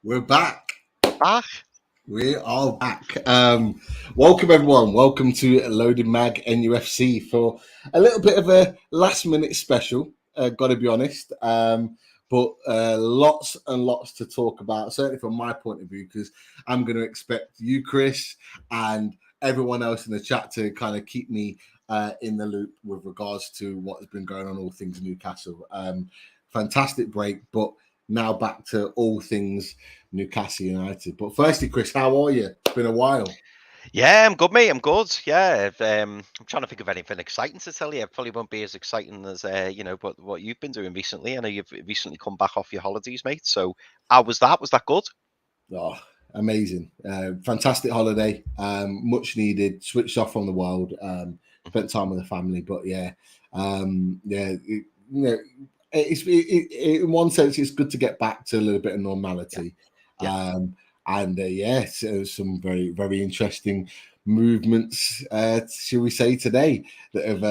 We're back. We're back. We are back. Welcome, everyone. Welcome to Loaded Mag NUFC for a little bit of a last minute special. Got to be honest. But lots and lots to talk about, certainly from my point of view, because I'm going to expect you, Chris, and everyone else in the chat to kind of keep me in the loop with regards to what has been going on, all things Newcastle. Fantastic break, but now back to all things Newcastle United. But firstly, Chris, how are you? It's been a while. Yeah, I'm good, mate. I'm good. Yeah, I'm trying to think of anything exciting to tell you. It probably won't be as exciting as what you've been doing recently. I know you've recently come back off your holidays, mate. So how was that? Was that good? Oh, amazing. Fantastic holiday. Much needed. Switched off from the world. Spent time with the family. But yeah, in one sense, it's good to get back to a little bit of normality. Yeah. So some very, very interesting movements, shall we say, today that have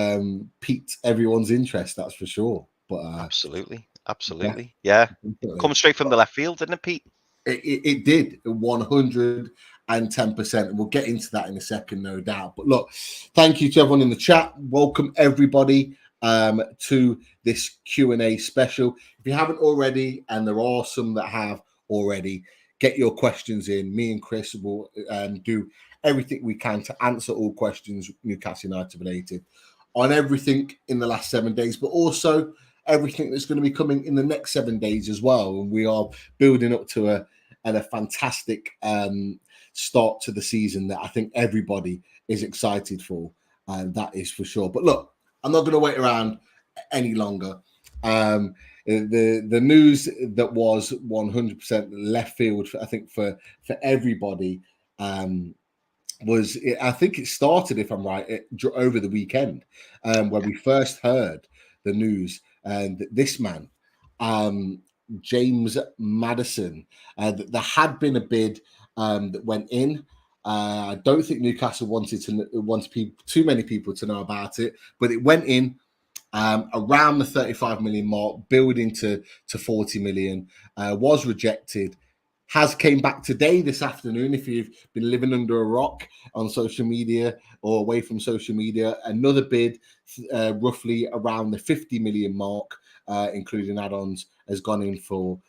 piqued everyone's interest, that's for sure. But Absolutely. Yeah. Coming straight from the left field, didn't it, Pete? It did 110%. And we'll get into that in a second, no doubt. But look, thank you to everyone in the chat. Welcome everybody to this Q&A special. If you haven't already, and there are some that have already, get your questions in. Me and Chris will do everything we can to answer all questions Newcastle United related on everything in the last 7 days, but also everything that's going to be coming in the next 7 days as well. And we are building up to a fantastic start to the season that I think everybody is excited for, and that is for sure. But look, I'm not going to wait around any longer. The news that was 100% left field, I think, for everybody was, I think it started, if I'm right, over the weekend, where we first heard the news and this man, James Maddison, there had been a bid that went in. I don't think Newcastle wanted too many people to know about it, but it went in around the 35 million mark, building to 40 million, was rejected. Has came back today, this afternoon. If you've been living under a rock on social media or away from social media, another bid roughly around the 50 million mark, including add-ons, has gone in for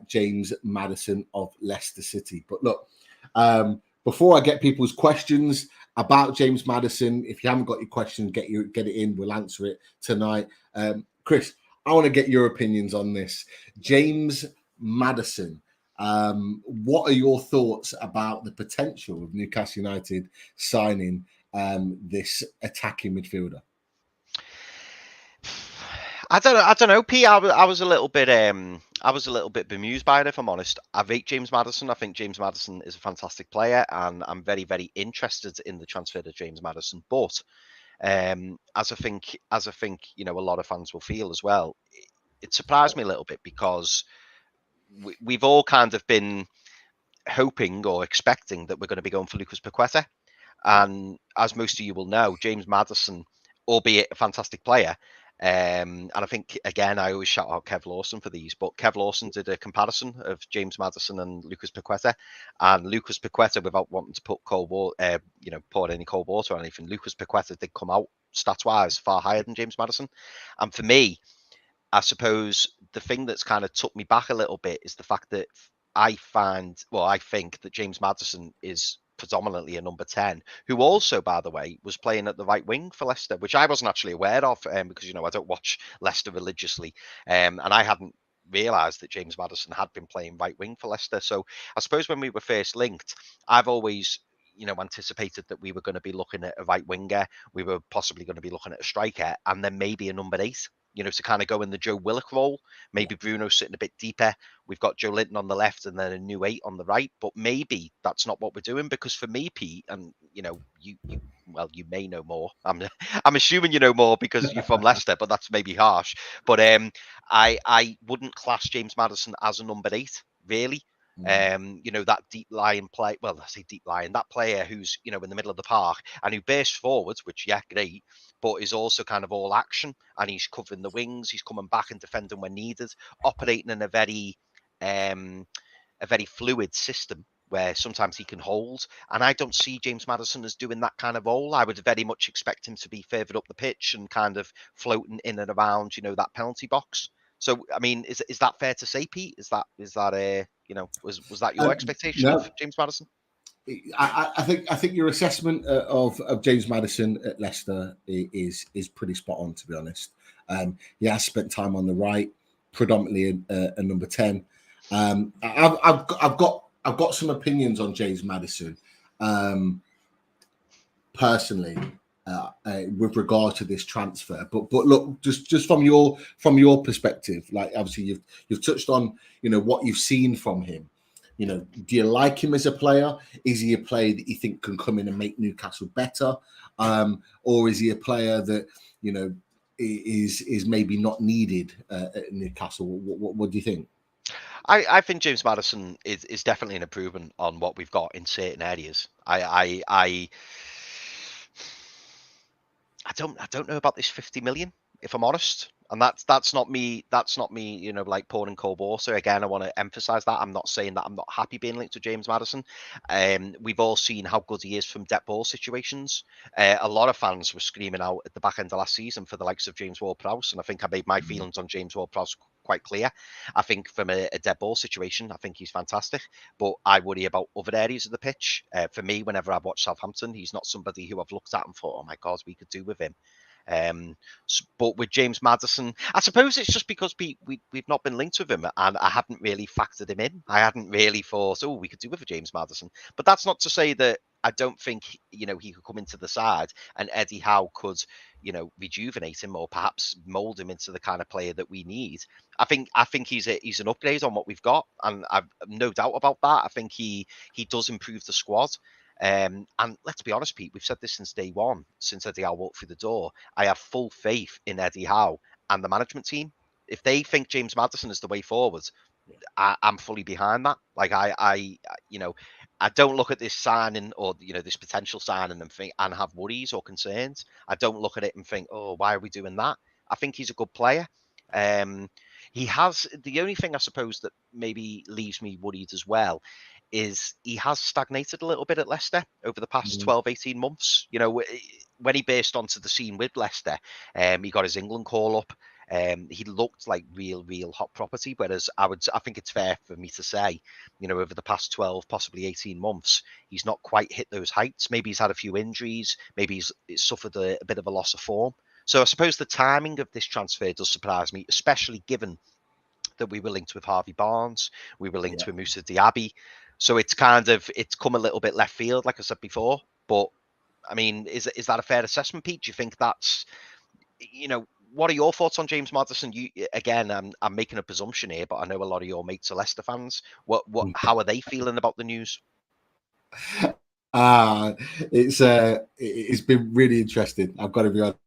James Maddison of Leicester City. But look, before I get people's questions about James Maddison, if you haven't got your questions, get it in. We'll answer it tonight. Chris, I want to get your opinions on this. James Maddison. What are your thoughts about the potential of Newcastle United signing this attacking midfielder? I don't know, Pete. I was a little bit bemused by it, if I'm honest. I rate James Maddison. I think James Maddison is a fantastic player, and I'm very, very interested in the transfer to James Maddison. But as I think a lot of fans will feel as well, it surprised me a little bit because we've all kind of been hoping or expecting that we're going to be going for Lucas Paquetá. And as most of you will know, James Maddison, albeit a fantastic player, and I think, again, I always shout out Kev Lawson for these, but Kev Lawson did a comparison of James Maddison and Lucas Paquetá. And Lucas Paquetá, without wanting to put pour any cold water or anything, Lucas Paquetá did come out, stats-wise, far higher than James Maddison. And for me, I suppose the thing that's kind of took me back a little bit is the fact that I think that James Maddison is predominantly a number 10, who also, by the way, was playing at the right wing for Leicester, which I wasn't actually aware of because, I don't watch Leicester religiously. And I hadn't realised that James Maddison had been playing right wing for Leicester. So I suppose when we were first linked, I've always anticipated that we were going to be looking at a right winger. We were possibly going to be looking at a striker and then maybe a number 8. To kind of go in the Joe Willock role. Maybe Bruno sitting a bit deeper. We've got Joe Linton on the left and then a new 8 on the right. But maybe that's not what we're doing, because for me, Pete, and you may know more. I'm assuming you know more because you're from Leicester, but that's maybe harsh. But I wouldn't class James Maddison as a number 8, really. That deep lying play. Well, I say deep lying. That player who's in the middle of the park and who bursts forwards, which great, but is also kind of all action, and he's covering the wings. He's coming back and defending when needed, operating in a very a very fluid system where sometimes he can hold. And I don't see James Maddison as doing that kind of role. I would very much expect him to be further up the pitch and kind of floating in and around, that penalty box. So, I mean, is that fair to say, Pete? Was that your expectation No. of James Maddison? I think your assessment of James Maddison at Leicester is pretty spot on, to be honest. He has spent time on the right, predominantly a number 10. I've got some opinions on James Maddison, personally, with regard to this transfer. But look, just from your perspective, like obviously you've touched on what you've seen from him. Do you like him as a player? Is he a player that you think can come in and make Newcastle better, or is he a player that is maybe not needed at Newcastle? What do you think? I think James Maddison is definitely an improvement on what we've got in certain areas. I don't know about this 50 million, if I'm honest. And that's not me, like pouring cold water. Again, I want to emphasize that. I'm not saying that I'm not happy being linked to James Maddison. We've all seen how good he is from dead ball situations. A lot of fans were screaming out at the back end of last season for the likes of James Ward-Prowse, and I think I made my feelings on James Ward-Prowse quite clear. I think from a dead ball situation, I think he's fantastic, but I worry about other areas of the pitch. For me, whenever I've watched Southampton, he's not somebody who I've looked at and thought, oh my God, we could do with him. But with James Maddison, I suppose it's just because we've not been linked with him, and I hadn't really factored him in. I hadn't really thought, oh, we could do with a James Maddison. But that's not to say that I don't think he could come into the side and Eddie Howe could rejuvenate him or perhaps mold him into the kind of player that we need. I think he's an upgrade on what we've got, and I've no doubt about that. I think he does improve the squad. And let's be honest, Pete, we've said this since day one, since Eddie Howe walked through the door. I have full faith in Eddie Howe and the management team. If they think James Maddison is the way forward, I'm fully behind that. Like I don't look at this signing or this potential signing and have worries or concerns. I don't look at it and think, oh, why are we doing that? I think he's a good player. He has the only thing I suppose that maybe leaves me worried as well is he has stagnated a little bit at Leicester over the past 12, 18 months. When he burst onto the scene with Leicester, he got his England call up. He looked like real hot property, whereas I think it's fair for me to say, over the past 12, possibly 18 months, he's not quite hit those heights. Maybe he's had a few injuries. Maybe he's suffered a bit of a loss of form. So I suppose the timing of this transfer does surprise me, especially given that we were linked with Harvey Barnes, we were linked with Moussa Diaby. So it's come a little bit left field, like I said before. But I mean, is that a fair assessment, Pete? Do you think that's, what are your thoughts on James Maddison? I'm making a presumption here, but I know a lot of your mates are Leicester fans. How are they feeling about the news? It's been really interesting. I've got to be honest.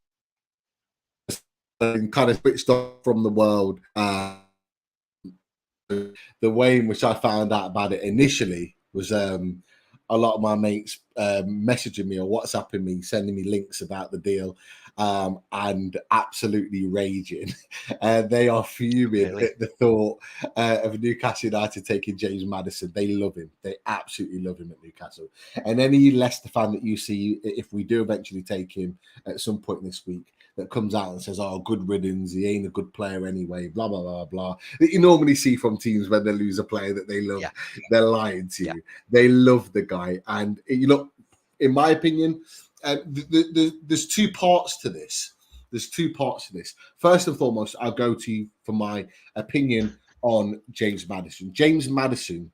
Kind of switched off from the world. The way in which I found out about it initially was a lot of my mates messaging me or WhatsApping me, sending me links about the deal, and absolutely raging. They are fuming at the thought of Newcastle United taking James Maddison. They love him. They absolutely love him at Newcastle. And any Leicester fan that you see, if we do eventually take him at some point this week, that comes out and says, oh, good riddance, he ain't a good player anyway, blah, blah, blah, blah, that you normally see from teams when they lose a player that they love. They're lying to you. They love the guy. And, in my opinion, there's two parts to this. First and foremost, I'll go to you for my opinion on James Maddison. James Maddison,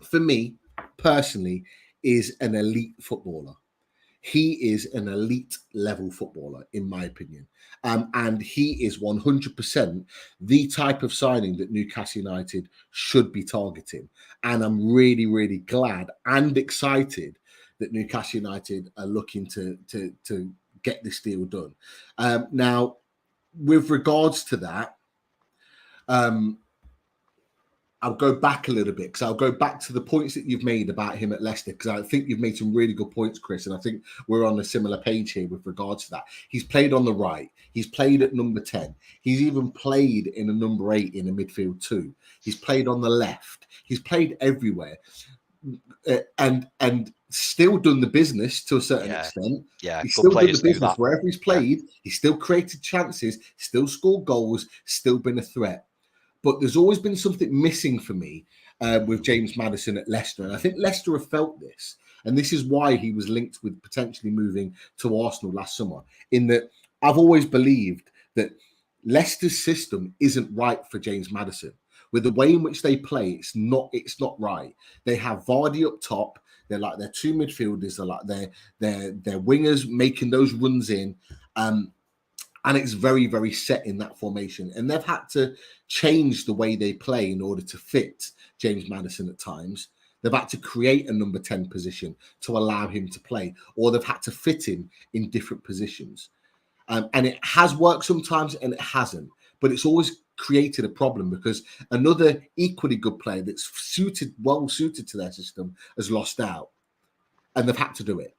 for me, personally, is an elite footballer. He is an elite level footballer, in my opinion. And he is 100% the type of signing that Newcastle United should be targeting. And I'm really, really glad and excited that Newcastle United are looking to get this deal done. Now, with regards to that, I'll go back a little bit because I'll go back to the points that you've made about him at Leicester, because I think you've made some really good points, Chris, and I think we're on a similar page here with regards to that. He's played on the right. He's played at number 10. He's even played in a number 8 in a midfield too. He's played on the left. He's played everywhere, and still done the business to a certain extent. Yeah, he's still done the business that. wherever he's played. Yeah. He's still created chances, still scored goals, still been a threat. But there's always been something missing for me with James Maddison at Leicester. And I think Leicester have felt this. And this is why he was linked with potentially moving to Arsenal last summer. In that I've always believed that Leicester's system isn't right for James Maddison. With the way in which they play, it's not right. They have Vardy up top. They're like their two midfielders. They're like their wingers making those runs in. And it's very, very set in that formation. And they've had to change the way they play in order to fit James Maddison at times. They've had to create a number 10 position to allow him to play, or they've had to fit him in different positions. And it has worked sometimes and it hasn't. But it's always created a problem because another equally good player that's well suited to their system has lost out. And they've had to do it.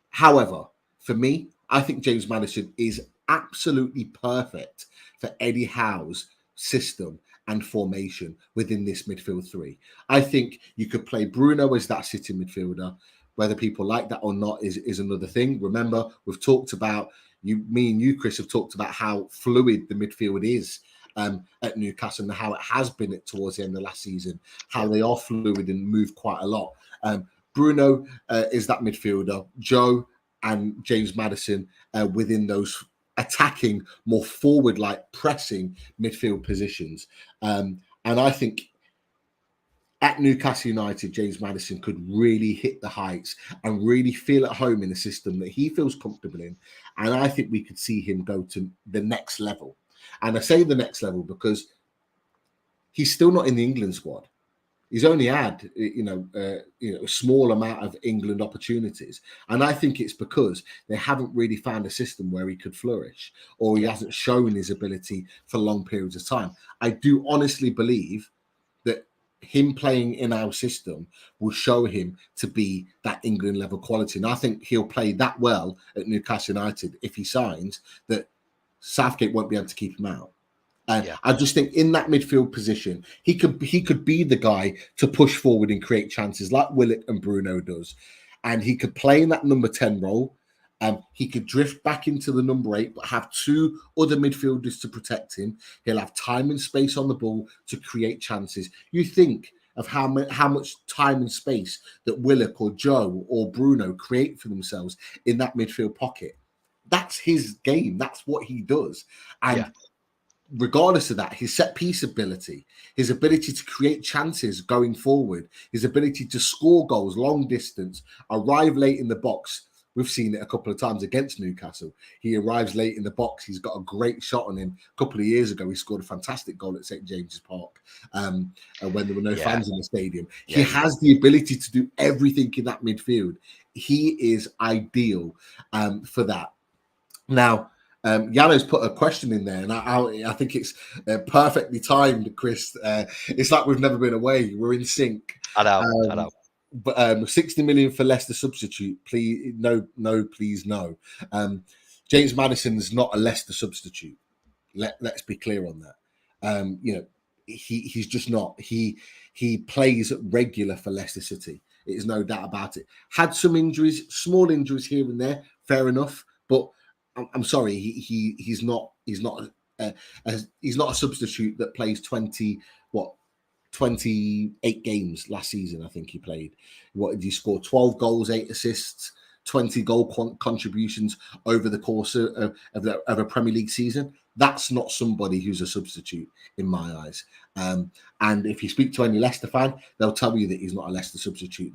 However, for me, I think James Maddison is absolutely perfect for Eddie Howe's system and formation within this midfield three. I think you could play Bruno as that sitting midfielder. Whether people like that or not is another thing. Remember, we've talked about, me and you, Chris, have talked about how fluid the midfield is at Newcastle and how it has been towards the end of last season, how they are fluid and move quite a lot. Bruno is that midfielder. Joe and James Maddison within those attacking, more forward-like pressing midfield positions. And I think at Newcastle United, James Maddison could really hit the heights and really feel at home in a system that he feels comfortable in. And I think we could see him go to the next level. And I say the next level because he's still not in the England squad. He's only had, a small amount of England opportunities. And I think it's because they haven't really found a system where he could flourish, or he hasn't shown his ability for long periods of time. I do honestly believe that him playing in our system will show him to be that England level quality. And I think he'll play that well at Newcastle United if he signs, that Southgate won't be able to keep him out. I just think in that midfield position, he could be the guy to push forward and create chances like Willock and Bruno does. And he could play in that number 10 role. He could drift back into the number 8, but have two other midfielders to protect him. He'll have time and space on the ball to create chances. You think of how much time and space that Willock or Joe or Bruno create for themselves in that midfield pocket. That's his game. That's what he does. And regardless of that, his set piece ability, his ability to create chances going forward, his ability to score goals long distance, arrive late in the box. We've seen it a couple of times against Newcastle. He arrives late in the box. He's got a great shot on him. A couple of years ago, he scored a fantastic goal at St. James's Park when there were no fans in the stadium. He has the ability to do everything in that midfield. He is ideal for that. Now, Yano's put a question in there, and I think it's perfectly timed, Chris. It's like we've never been away. We're in sync. I know. But 60 million for Leicester substitute, please. No, please, no. James Maddison's not a Leicester substitute. Let's be clear on that. He's just not. He plays regular for Leicester City. It is no doubt about it. Had some injuries, small injuries here and there. Fair enough, but I'm sorry, he's not a substitute that plays 28 games last season. I think he played. What did he score? 12 goals, 8 assists, 20 goal contributions over the course of a Premier League season. That's not somebody who's a substitute in my eyes. And if you speak to any Leicester fan, they'll tell you that he's not a Leicester substitute.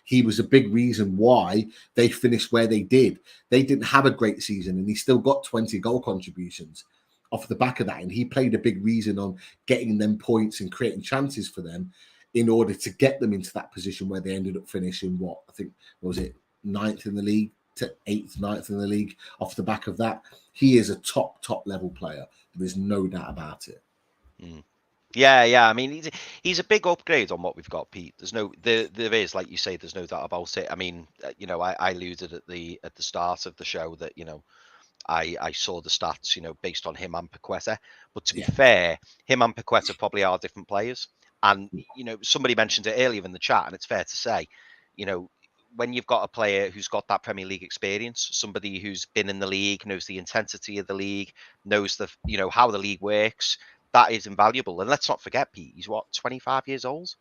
He was a big reason why they finished where they did. They didn't have a great season, and he still got 20 goal contributions off the back of that. And he played a big reason on getting them points and creating chances for them in order to get them into that position where they ended up finishing, I think, was it 9th in the league to 8th, 9th in the league off the back of that. He is a top level player. There is no doubt about it. Yeah. I mean, he's a big upgrade on what we've got, Pete. There is, like you say, there's no doubt about it. I mean, I alluded at the start of the show that I saw the stats, based on him and Paquetá. But to be fair, him and Paquetá probably are different players. And somebody mentioned it earlier in the chat, and it's fair to say, when you've got a player who's got that Premier League experience, somebody who's been in the league, knows the intensity of the league, knows how the league works, that is invaluable. And let's not forget, Pete, he's 25 years old.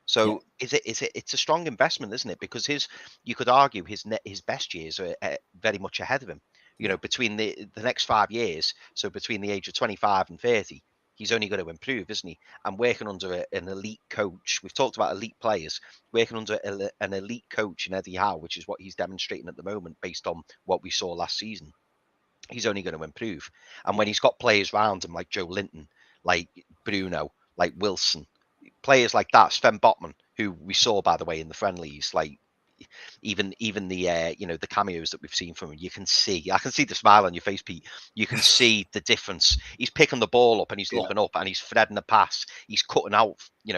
So it's a strong investment, isn't it? Because you could argue his best years are very much ahead of him. Between the next 5 years, so between the age of 25 and 30, he's only going to improve, isn't he? And working under an elite coach, we've talked about elite players, working under an elite coach in Eddie Howe, which is what he's demonstrating at the moment based on what we saw last season, he's only going to improve. And when he's got players around him like Joe Linton, like Bruno, like Wilson, players like that, Sven Botman, who we saw, by the way, in the friendlies, like even the the cameos that we've seen from him, I can see the smile on your face, Pete. You can see the difference. He's picking the ball up and he's looking up and he's threading a pass. He's cutting out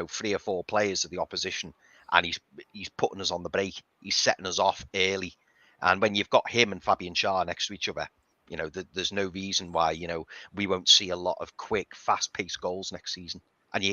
3 or 4 players of the opposition, and he's putting us on the break. He's setting us off early. And when you've got him and Fabian Schär next to each other, there's no reason why we won't see a lot of quick, fast-paced goals next season. And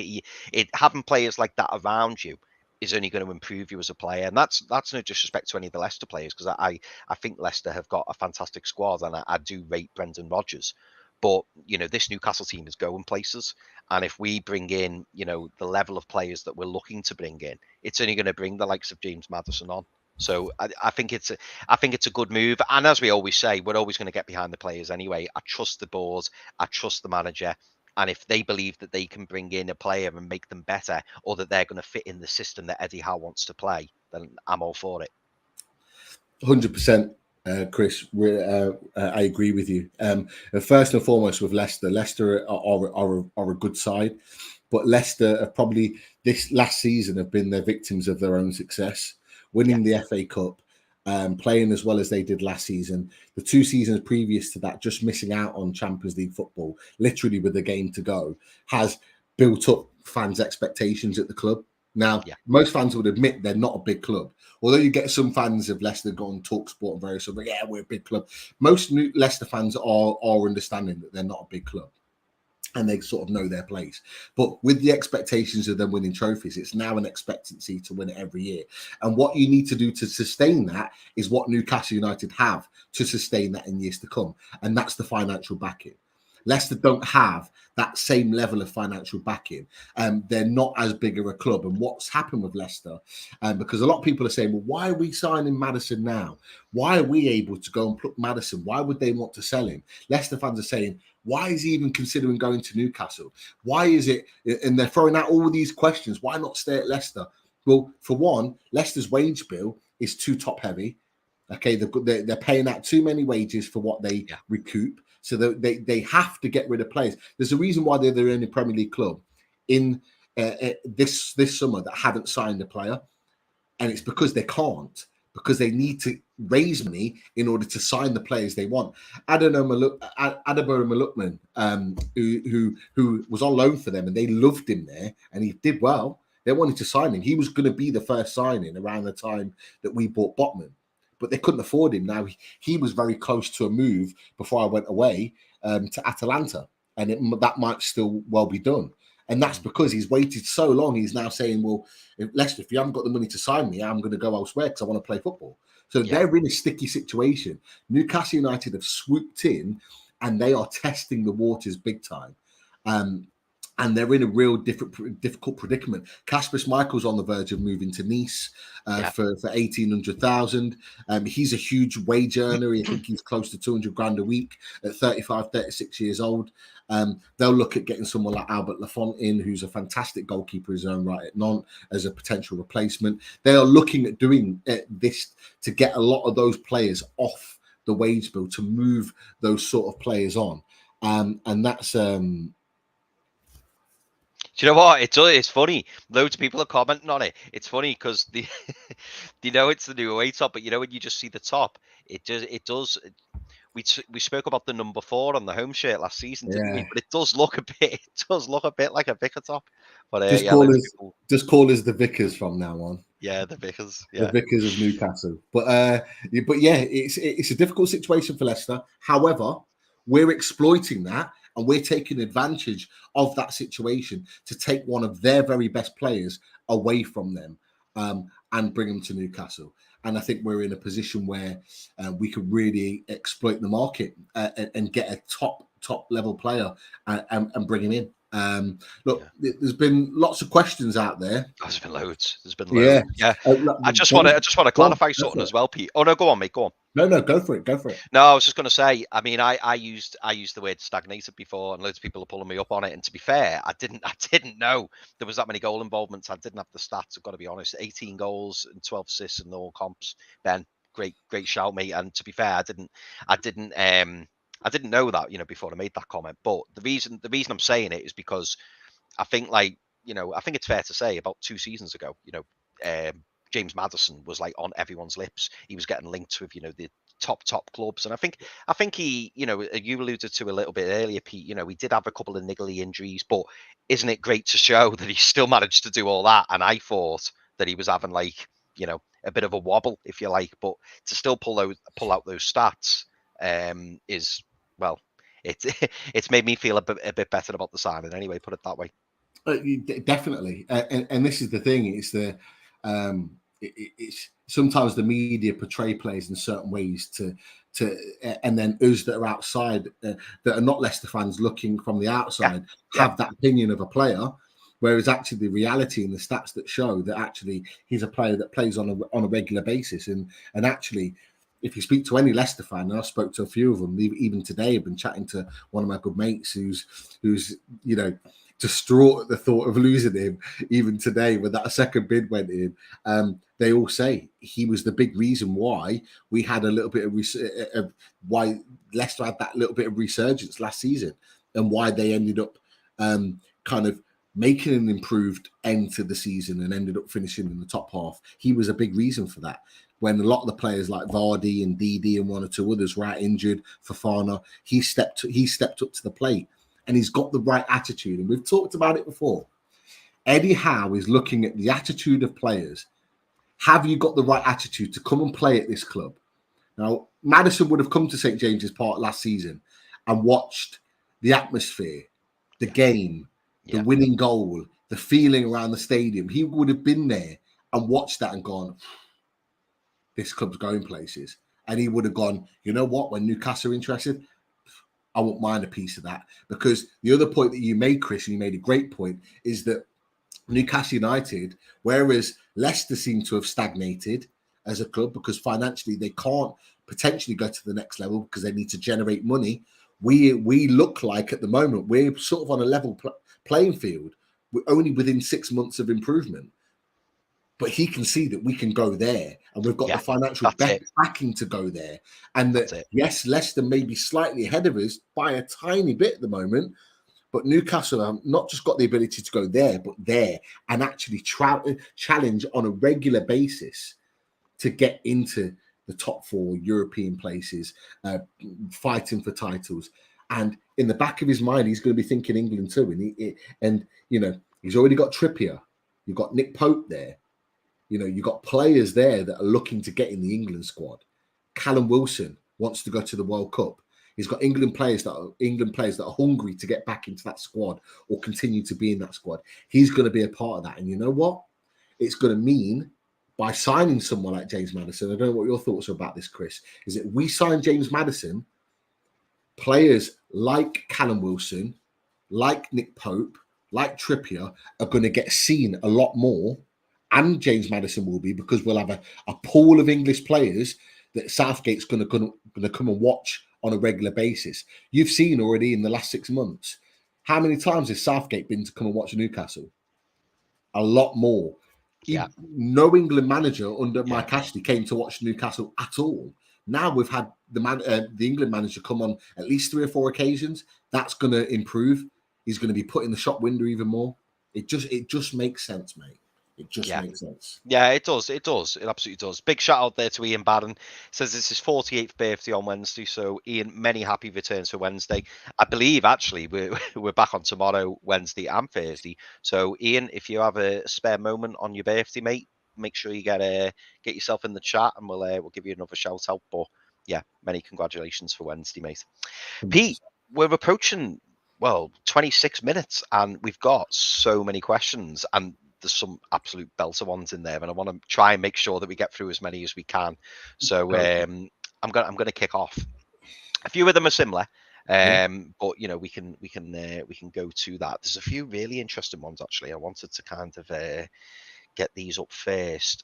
having players like that around you is only going to improve you as a player. And that's no disrespect to any of the Leicester players, because I think Leicester have got a fantastic squad, and I do rate Brendan Rodgers. But this Newcastle team is going places, and if we bring in the level of players that we're looking to bring in, it's only going to bring the likes of James Maddison on. So I think it's a good move. And as we always say, we're always going to get behind the players anyway. I trust the board, I trust the manager. And if they believe that they can bring in a player and make them better, or that they're going to fit in the system that Eddie Howe wants to play, then I'm all for it. 100%, Chris. I agree with you. First and foremost, with Leicester are a good side, but Leicester have probably this last season have been the victims of their own success, winning the FA Cup. Playing as well as they did last season. The 2 seasons previous to that, just missing out on Champions League football, literally with a game to go, has built up fans' expectations at the club. Now, most fans would admit they're not a big club. Although you get some fans of Leicester go on TalkSport and various other, we're a big club. Most Leicester fans are understanding that they're not a big club, and they sort of know their place. But with the expectations of them winning trophies, it's now an expectancy to win it every year. And what you need to do to sustain that is what Newcastle United have to sustain that in years to come. And that's the financial backing. Leicester don't have that same level of financial backing. They're not as big of a club. And what's happened with Leicester, because a lot of people are saying, well, why are we signing Maddison now? Why are we able to go and pluck Maddison? Why would they want to sell him? Leicester fans are saying, why is he even considering going to Newcastle? Why is it? And they're throwing out all these questions. Why not stay at Leicester? Well, for one, Leicester's wage bill is too top heavy. Okay, they're paying out too many wages for what they recoup. So they have to get rid of players. There's a reason why they're the only Premier League club in this summer that haven't signed a player. And it's because they can't, because they need to raise money in order to sign the players they want. Ademola Lookman, who was on loan for them, and they loved him there, and he did well. They wanted to sign him. He was going to be the first signing around the time that we bought Botman, but they couldn't afford him. Now, he was very close to a move before I went away to Atalanta, and that might still well be done. And that's because he's waited so long. He's now saying, well, Leicester, if you haven't got the money to sign me, I'm going to go elsewhere because I want to play football. So they're in a sticky situation. Newcastle United have swooped in, and they are testing the waters big time. And they're in a real difficult predicament. Kasper Schmeichel's on the verge of moving to Nice for 1,800,000. He's a huge wage earner. I think he's close to 200 grand a week at 35, 36 years old. They'll look at getting someone like Albert Lafont in, who's a fantastic goalkeeper in his own right at Nantes, as a potential replacement. They are looking at doing this to get a lot of those players off the wage bill, to move those sort of players on. And that's... Do you know what? It's funny. Loads of people are commenting on it. It's funny because it's the new away top, but when you just see the top, it does. we spoke about the number 4 on the home shirt last season, didn't we? Yeah. But it does look a bit like a vicar top. But Just call us the Vickers from now on. Yeah, the Vickers. The Yeah. Vickers of Newcastle. But yeah, it's a difficult situation for Leicester. However, we're exploiting that and we're taking advantage of that situation to take one of their very best players away from them and bring them to Newcastle. And I think we're in a position where we could really exploit the market and get a top level player and bring him in. There's been lots of questions out there. There's been loads. Yeah. I just want to clarify something as well, Pete. Oh no, go on, mate. Go on. No, go for it. No, I was just going to say. I mean, I used the word stagnated before, and loads of people are pulling me up on it. And to be fair, I didn't know there was that many goal involvements. I didn't have the stats. I've got to be honest. 18 goals and 12 assists in all comps. Ben, great shout, mate. And to be fair, I didn't know that, before I made that comment. But the reason I'm saying it is because I think, I think it's fair to say about 2 seasons ago, James Maddison was like on everyone's lips. He was getting linked with, the top clubs. And I think he, you alluded to a little bit earlier, Pete, he did have a couple of niggly injuries, but isn't it great to show that he still managed to do all that? And I thought that he was having a bit of a wobble, if you like, but to still pull out those stats is, well, it's made me feel a bit better about the signing anyway, put it that way. Definitely. And this is the thing, it's sometimes the media portray players in certain ways to and then us that are outside that are not Leicester fans looking from the outside have that opinion of a player, whereas actually the reality and the stats that show that actually he's a player that plays on a regular basis. And actually, if you speak to any Leicester fan, and I spoke to a few of them even today, I've been chatting to one of my good mates who's distraught at the thought of losing him even today when that second bid went in. They all say he was the big reason why we had a little bit of why Leicester had that little bit of resurgence last season and why they ended up kind of making an improved end to the season and ended up finishing in the top half. He was a big reason for that. When a lot of the players like Vardy and Didi and one or two others were out injured, Fofana, he stepped up to the plate. And he's got the right attitude. And we've talked about it before. Eddie Howe is looking at the attitude of players. Have you got the right attitude to come and play at this club? Now, Maddison would have come to St. James's Park last season and watched the atmosphere, the game, the winning goal, the feeling around the stadium. He would have been there and watched that and gone, this club's going places. And he would have gone, you know what, when Newcastle are interested, I won't mind a piece of that. Because the other point that you made, Chris, and you made a great point, is that Newcastle United, whereas Leicester seem to have stagnated as a club because financially they can't potentially go to the next level because they need to generate money, we look like at the moment we're sort of on a level playing field. We're only within 6 months of improvement. But he can see that we can go there and we've got the financial backing to go there. And that, yes, Leicester may be slightly ahead of us by a tiny bit at the moment, but Newcastle have not just got the ability to go there, but there and actually challenge on a regular basis to get into the top 4 European places, fighting for titles. And in the back of his mind, he's going to be thinking England too. And he's already got Trippier. You've got Nick Pope there. You've got players there that are looking to get in the England squad. Callum Wilson wants to go to the World Cup. He's got England players that are hungry to get back into that squad or continue to be in that squad. He's going to be a part of that. And you know what? It's going to mean by signing someone like James Maddison, I don't know what your thoughts are about this, Chris, is that we sign James Maddison, players like Callum Wilson, like Nick Pope, like Trippier are going to get seen a lot more. And James Maddison will be, because we'll have a pool of English players that Southgate's going to come and watch on a regular basis. You've seen already in the last 6 months, how many times has Southgate been to come and watch Newcastle? A lot more. Yeah. No England manager under Mike Ashley came to watch Newcastle at all. Now we've had the England manager come on at least 3 or 4 occasions. That's going to improve. He's going to be put in the shop window even more. It just makes sense, mate. It just makes sense. Yeah, it does. It does. It absolutely does. Big shout out there to Ian Barron. Says it's his 48th birthday on Wednesday. So Ian, many happy returns for Wednesday. I believe actually we're back on tomorrow, Wednesday and Thursday. So Ian, if you have a spare moment on your birthday, mate, make sure you get yourself in the chat, and we'll give you another shout out. But yeah, many congratulations for Wednesday, mate. 100%. Pete, we're approaching 26 minutes, and we've got so many questions, and there's some absolute belter ones in there, and I want to try and make sure that we get through as many as we can. So I'm gonna kick off. A few of them are similar, but we can go to that. There's a few really interesting ones actually. I wanted to kind of get these up first.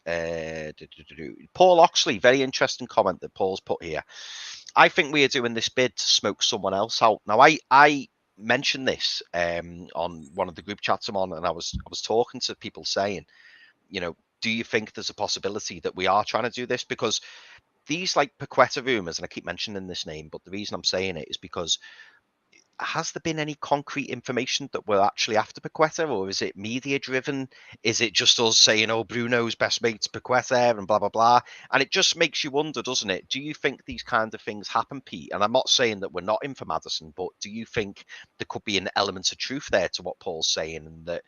Paul Oxley, very interesting comment that Paul's put here. I think we are doing this bid to smoke someone else out. Now, I mentioned this on one of the group chats I'm on, and I was talking to people saying, do you think there's a possibility that we are trying to do this? Because these like Paquetá rumors, and I keep mentioning this name, but the reason I'm saying it is because has there been any concrete information that we're actually after Paquetá, or is it media driven? Is it just us saying, oh, Bruno's best mate's Paquetá and blah, blah, blah? And it just makes you wonder, doesn't it? Do you think these kind of things happen, Pete? And I'm not saying that we're not in for Maddison, but do you think there could be an element of truth there to what Paul's saying? And that,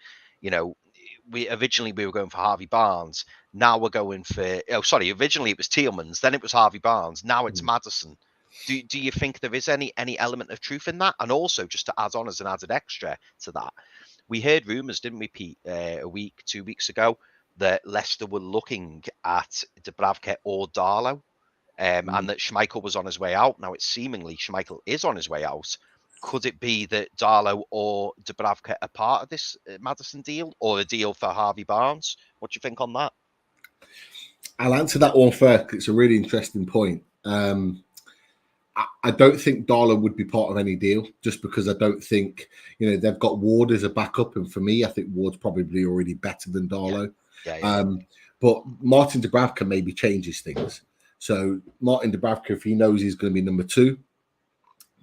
originally we were going for Harvey Barnes. Now we're going for, originally it was Tielemans, then it was Harvey Barnes. Now it's Maddison. Do you think there is any element of truth in that? And also, just to add on as an added extra to that, we heard rumours, didn't we, Pete, 2 weeks ago, that Leicester were looking at Dubravka or Darlow, and that Schmeichel was on his way out. Now, it's seemingly Schmeichel is on his way out. Could it be that Darlow or Dubravka are part of this Maddison deal, or a deal for Harvey Barnes? What do you think on that? I'll answer that one first. It's a really interesting point. I don't think Darlow would be part of any deal, just because I don't think, they've got Ward as a backup. And for me, I think Ward's probably already better than Darlow. Yeah. But Martin Dubravka maybe changes things. So Martin Dubravka, if he knows he's going to be number 2,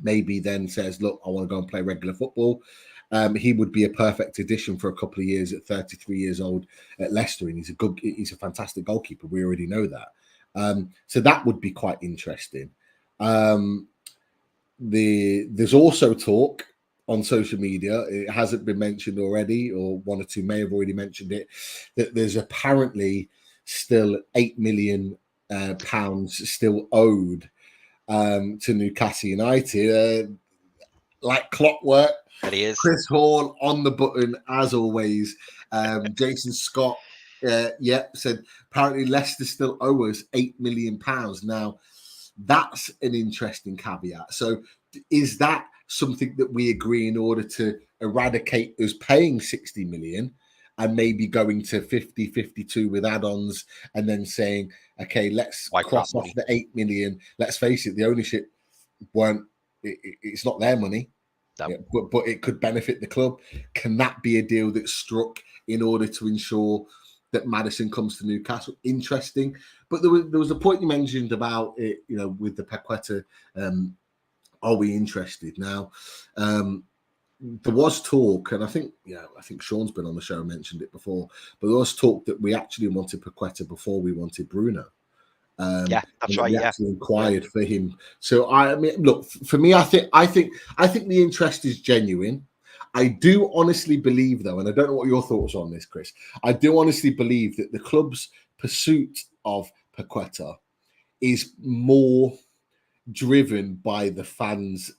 maybe then says, look, I want to go and play regular football. He would be a perfect addition for a couple of years at 33 years old at Leicester. And he's a fantastic goalkeeper. We already know that. So that would be quite interesting. There's also talk on social media, it hasn't been mentioned already, or one or two may have already mentioned it, that there's apparently still £8 million still owed to Newcastle United. Like clockwork, There he is. Chris Hall on the button as always. Jason Scott said apparently Leicester still owe us £8 million. Now that's an interesting caveat. So is that something that we agree in order to eradicate us paying 60 million and maybe going to 50, 52 with add-ons, and then saying, okay, let's cross off the 8 million. Let's face it, the ownership it's not their money, but it could benefit the club. Can that be a deal that's struck in order to ensure that Maddison comes to Newcastle? Interesting. But there was a point you mentioned about it, with the Paquetá, are we interested? Now, there was talk, and I think Sean's been on the show and mentioned it before, but there was talk that we actually wanted Paquetá before we wanted Bruno. That's right. We actually inquired for him. So I mean, look, for me, I think the interest is genuine. I do honestly believe, though, and I don't know what your thoughts are on this, Chris. I do honestly believe that the club's pursuit of Paquetá is more driven by the fans'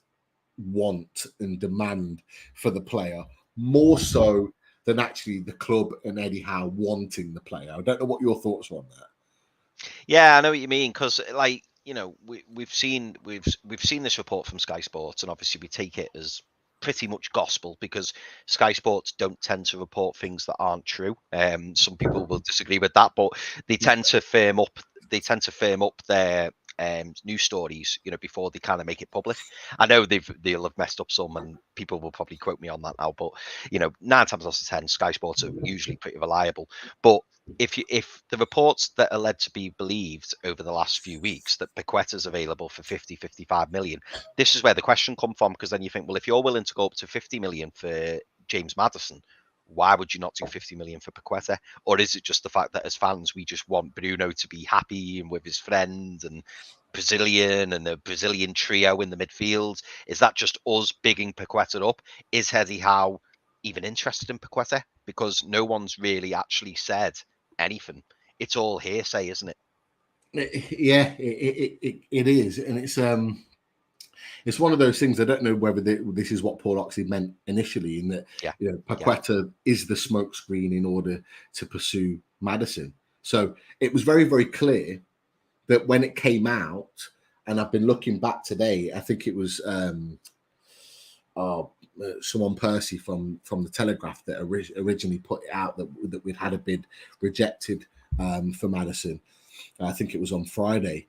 want and demand for the player, more so than actually the club and Eddie Howe wanting the player. I don't know what your thoughts are on that. Yeah, I know what you mean, because we've seen this report from Sky Sports, and obviously we take it as pretty much gospel because Sky Sports don't tend to report things that aren't true. Some people will disagree with that, but they tend to firm up their news stories, before they kind of make it public. I know they'll have messed up some, and people will probably quote me on that now. But 9 times out of 10, Sky Sports are usually pretty reliable. But if the reports that are led to be believed over the last few weeks that Paquetá is available for 50-55 million, this is where the question comes from. Because then you think, well, if you're willing to go up to 50 million for James Maddison, Why would you not do 50 million for Paquetá? Or is it just the fact that as fans, we just want Bruno to be happy and with his friends and Brazilian and the Brazilian trio in the midfield? Is that just us bigging Paquetá up? Is Eddie Howe even interested in Paquetá? Because no one's really actually said anything. It's all hearsay, isn't it? Yeah, it is, and it's one of those things. I don't know whether this is what Paul Oxley meant initially, in that Paquetá is the smokescreen in order to pursue Maddison. So it was very, very clear that when it came out, and I've been looking back today, I think it was someone Percy from the Telegraph that originally put it out that we'd had a bid rejected for Maddison. I think it was on Friday.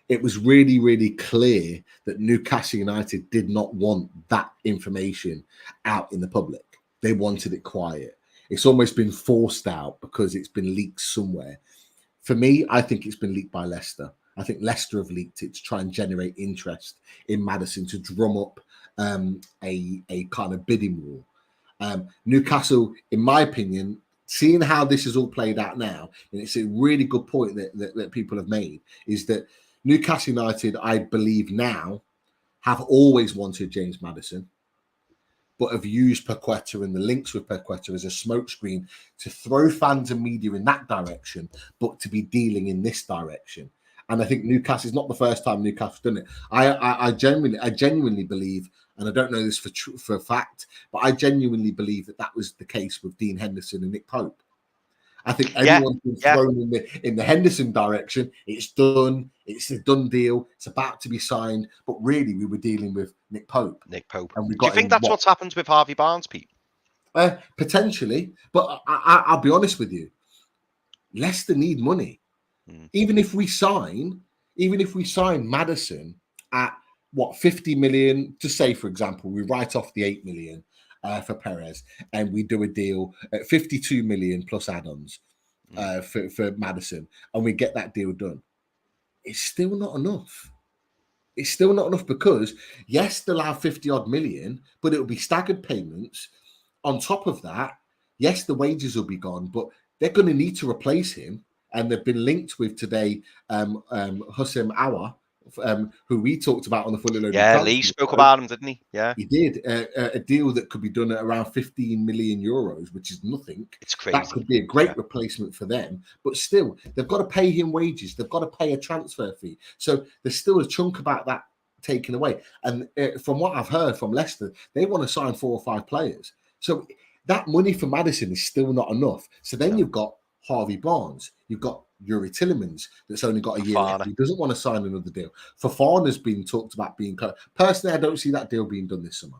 It was really, really clear that Newcastle United did not want that information out in the public. They wanted it quiet. It's almost been forced out because it's been leaked somewhere. For me, I think it's been leaked by Leicester. I think Leicester have leaked it to try and generate interest in Maddison, to drum up a kind of bidding war. Newcastle, in my opinion, seeing how this has all played out now, and it's a really good point that people have made, is that Newcastle United, I believe now, have always wanted James Maddison, but have used Paquetá and the links with Paquetá as a smokescreen to throw fans and media in that direction, but to be dealing in this direction. And I think Newcastle is not the first time Newcastle's done it. I genuinely believe, and I don't know this for a fact, but I genuinely believe that was the case with Dean Henderson and Nick Pope. I think everyone's been thrown in the Henderson direction. It's done. It's a done deal. It's about to be signed. But really, we were dealing with Nick Pope. And do you think that's what's happened with Harvey Barnes, Pete? Potentially. But I'll be honest with you. Leicester need money. Even if we sign Maddison at 50 million, to say, for example, we write off the 8 million for Perez, and we do a deal at 52 million plus add-ons for Maddison, and we get that deal done. It's still not enough. It's still not enough because, yes, they'll have 50 odd million, but it will be staggered payments. On top of that, yes, the wages will be gone, but they're going to need to replace him. And they've been linked with today Hussein Aouar, who we talked about on the Fully Loaded. Yeah, Lee spoke about him, didn't he? Yeah, he did. A deal that could be done at around 15 million euros, which is nothing. It's crazy. That could be a great replacement for them. But still, they've got to pay him wages. They've got to pay a transfer fee. So there's still a chunk about that taken away. And from what I've heard from Leicester, they want to sign 4 or 5 players. So that money for Maddison is still not enough. So then you've got Harvey Barnes, you've got Yuri Tillemans that's only got a year left. He doesn't want to sign another deal. Fofana's been talked about being cut. Personally, I don't see that deal being done this summer.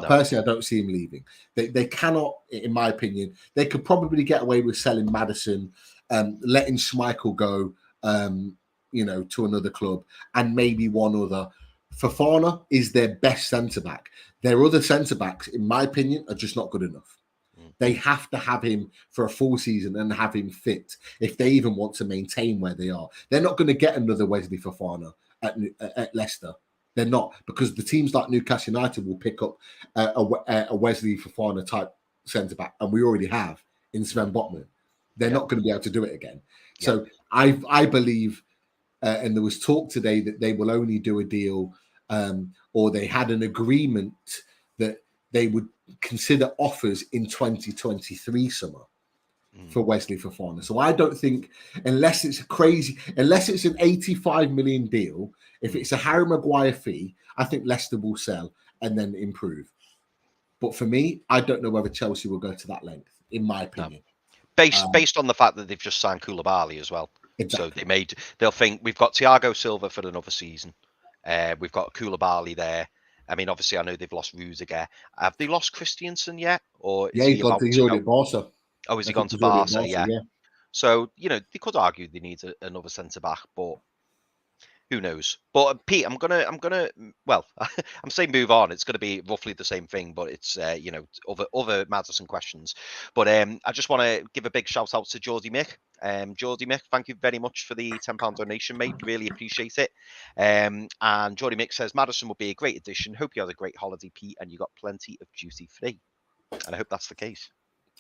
Personally, I don't see him leaving. They cannot, in my opinion, they could probably get away with selling Maddison, letting Schmeichel go, to another club, and maybe one other. Fofana is their best centre-back. Their other centre-backs, in my opinion, are just not good enough. They have to have him for a full season and have him fit if they even want to maintain where they are. They're not going to get another Wesley Fofana at Leicester. They're not, because the teams like Newcastle United will pick up a Wesley Fofana type centre-back, and we already have in Sven Botman. They're not going to be able to do it again. So I believe, and there was talk today that they will only do a deal, or they had an agreement that they would consider offers in 2023 summer for Wesley Fofana. So I don't think, unless it's an 85 million deal, if it's a Harry Maguire fee, I think Leicester will sell and then improve. But for me, I don't know whether Chelsea will go to that length, in my opinion. Based on the fact that they've just signed Koulibaly as well. Exactly. So they'll think we've got Thiago Silva for another season. We've got Koulibaly there. I mean, obviously, I know they've lost Rudiger. Have they lost Christiansen yet? Or is he's already at Barca. Oh, has he gone to Barca? Yeah. So, they could argue they need another centre-back, but who knows? But Pete, I'm gonna. Well, I'm saying move on. It's gonna be roughly the same thing, but it's other Maddison questions. But I just want to give a big shout out to Geordie Mick. Geordie Mick, thank you very much for the £10 donation, mate. Really appreciate it. And Geordie Mick says Maddison will be a great addition. Hope you had a great holiday, Pete, and you got plenty of duty free. And I hope that's the case.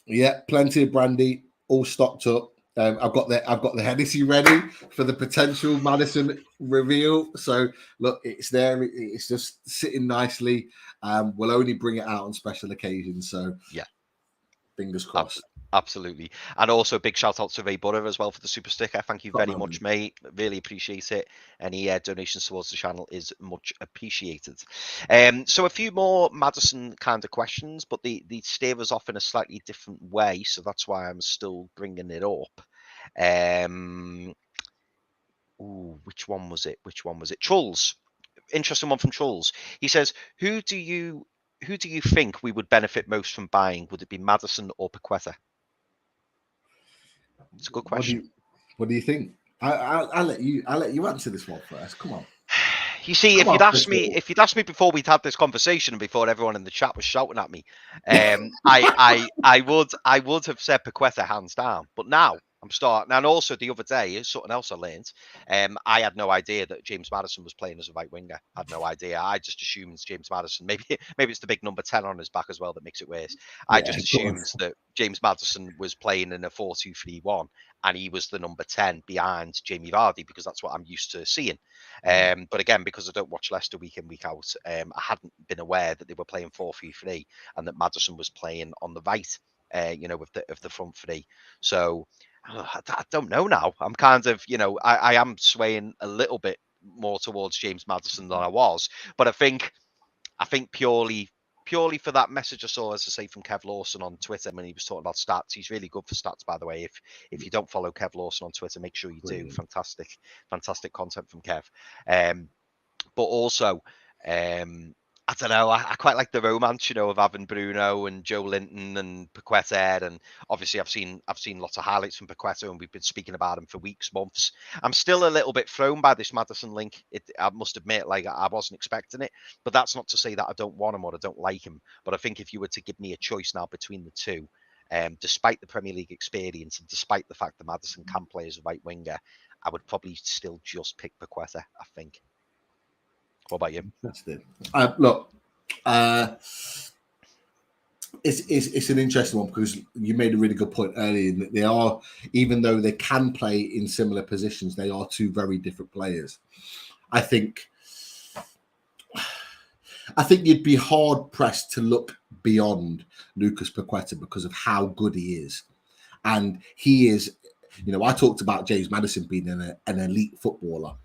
Yeah, plenty of brandy, all stocked up. I've got the Hennessy ready for the potential Maddison reveal. So look, it's there. It's just sitting nicely. We'll only bring it out on special occasions. So Yeah, fingers crossed. absolutely. And also big shout out to Ray Butter as well for the super sticker. Thank you very much, mate. Really appreciate it. Any donations towards the channel is much appreciated. So a few more Maddison kind of questions, but they steer us off in a slightly different way. So that's why I'm still bringing it up. Which one was it? Trulls. Interesting one from Trulls. He says, who do you think we would benefit most from buying? Would it be Maddison or Paquetá? It's a good question. What do you think? I'll let you answer this one first. Come on. You see, if you'd asked me before we'd had this conversation and before everyone in the chat was shouting at me, I would have said Paquetá hands down. But now I'm starting, and also the other day, something else I learned. I had no idea that James Maddison was playing as a right winger. I had no idea. I just assumed it's James Maddison. Maybe it's the big number 10 on his back as well that makes it worse. I just assumed that James Maddison was playing in a 4-2-3-1, and he was the number 10 behind Jamie Vardy, because that's what I'm used to seeing. But again, because I don't watch Leicester week in, week out, I hadn't been aware that they were playing 4-3-3 and that Maddison was playing on the right, of the front three. So I don't know now. I'm kind of, I am swaying a little bit more towards James Maddison than I was. But I think purely for that message I saw, as I say, from Kev Lawson on Twitter when he was talking about stats. He's really good for stats, by the way. If you don't follow Kev Lawson on Twitter, make sure you do. Fantastic content from Kev. But also, I don't know. I quite like the romance, of having Bruno and Joe Linton and Paquetá, and obviously I've seen lots of highlights from Paquetá, and we've been speaking about him for weeks, months. I'm still a little bit thrown by this Maddison link. I must admit, like, I wasn't expecting it, but that's not to say that I don't want him or I don't like him. But I think if you were to give me a choice now between the two, despite the Premier League experience and despite the fact that Maddison can play as a right winger, I would probably still just pick Paquetá, I think. What about you? Interesting. Look, it's an interesting one, because you made a really good point earlier that they are, even though they can play in similar positions, they are two very different players. I think you'd be hard pressed to look beyond Lucas Paquetá because of how good he is, and he is. I talked about James Maddison being an elite footballer.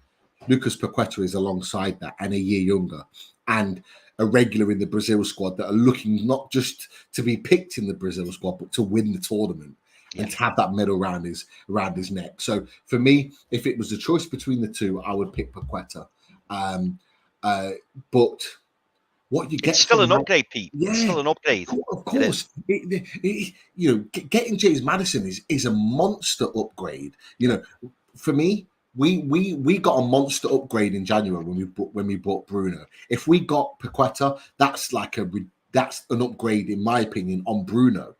Lucas Paquetá is alongside that, and a year younger, and a regular in the Brazil squad that are looking not just to be picked in the Brazil squad, but to win the tournament and to have that medal around his neck. So for me, if it was a choice between the two, I would pick Paquetá. But what you get, it's still an upgrade, Pete. Yeah, it's still an upgrade. Of course, getting James Maddison is a monster upgrade. For me, we got a monster upgrade in January when we bought Bruno. If we got Paquetá, that's an upgrade, in my opinion, on Bruno.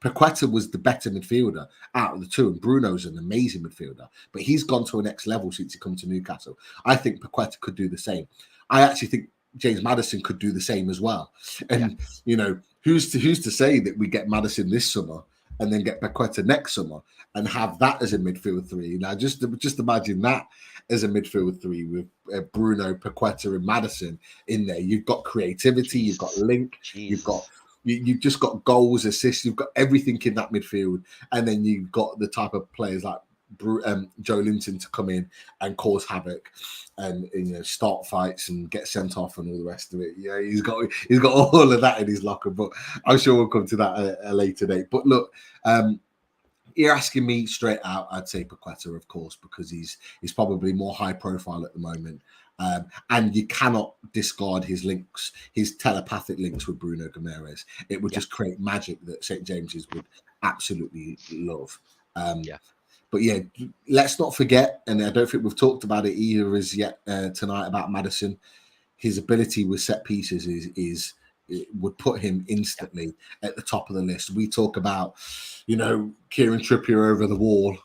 Paquetá was the better midfielder out of the two, and Bruno's an amazing midfielder, but he's gone to a next level since he come to Newcastle. I think Paquetá could do the same. I actually think James Maddison could do the same as well. And who's to say that we get Maddison this summer and then get Paquetá next summer and have that as a midfield three? Now, just imagine that as a midfield three with Bruno, Paquetá, and Maddison in there. You've got creativity, you've got link, you've just got goals, assists, you've got everything in that midfield, and then you've got the type of players like Joe Linton to come in and cause havoc and start fights and get sent off and all the rest of it. Yeah, he's got all of that in his locker, but I'm sure we'll come to that at a later date. But look, you're asking me straight out, I'd say Paquetá, of course, because he's probably more high profile at the moment. And you cannot discard his links, his telepathic links with Bruno Guimaraes. It would just create magic that St. James's would absolutely love. But yeah, let's not forget, and I don't think we've talked about it either as yet tonight about Maddison. His ability with set pieces it would put him instantly at the top of the list. We talk about, Kieran Trippier over the wall,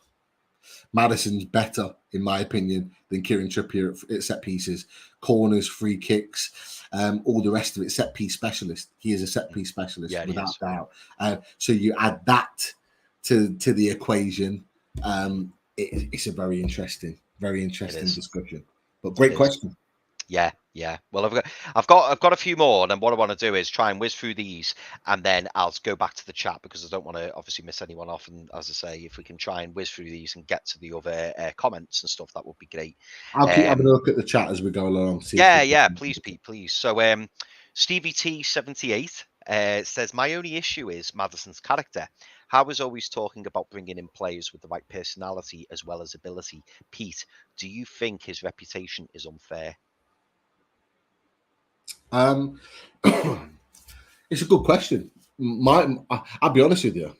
Maddison's better, in my opinion, than Kieran Trippier at set pieces, corners, free kicks, all the rest of it. Set piece specialist. He is a set piece specialist, without doubt. So you add that to the equation. It's a very interesting discussion. But great question. Yeah. Well, I've got a few more, and then what I want to do is try and whiz through these, and then I'll go back to the chat because I don't want to obviously miss anyone off. And as I say, if we can try and whiz through these and get to the other comments and stuff, that would be great. I'll keep having a look at the chat as we go along. Please, Pete, please. So, Stevie T78 says, my only issue is Maddison's character. How is always talking about bringing in players with the right personality as well as ability. Pete, do you think his reputation is unfair? It's a good question. I'll be honest with you.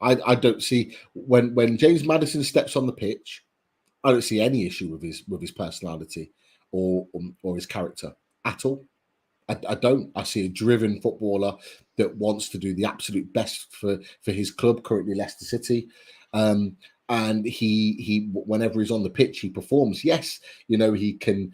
I don't see when James Maddison steps on the pitch, I don't see any issue with his personality or his character at all. I don't. I see a driven footballer that wants to do the absolute best for his club, currently Leicester City. And he whenever he's on the pitch, he performs. Yes, he can.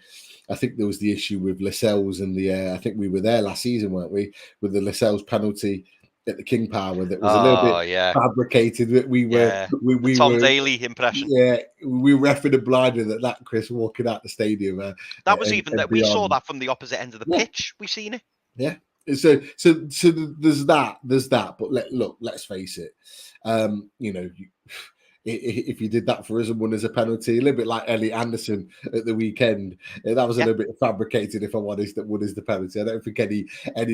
I think there was the issue with Lascelles and I think we were there last season, weren't we? With the Lascelles penalty at the King Power that was a little bit fabricated. That we Tom Daly impression. Yeah, we were effing and blinded at that, Chris, walking out the stadium. That was even that we saw that from the opposite end of the pitch. We've seen it. Yeah. So there's that. But let's face it. If you did that for us and won as a penalty, a little bit like Elliot Anderson at the weekend, that was a little bit fabricated, if I'm honest, that won as the penalty. I don't think any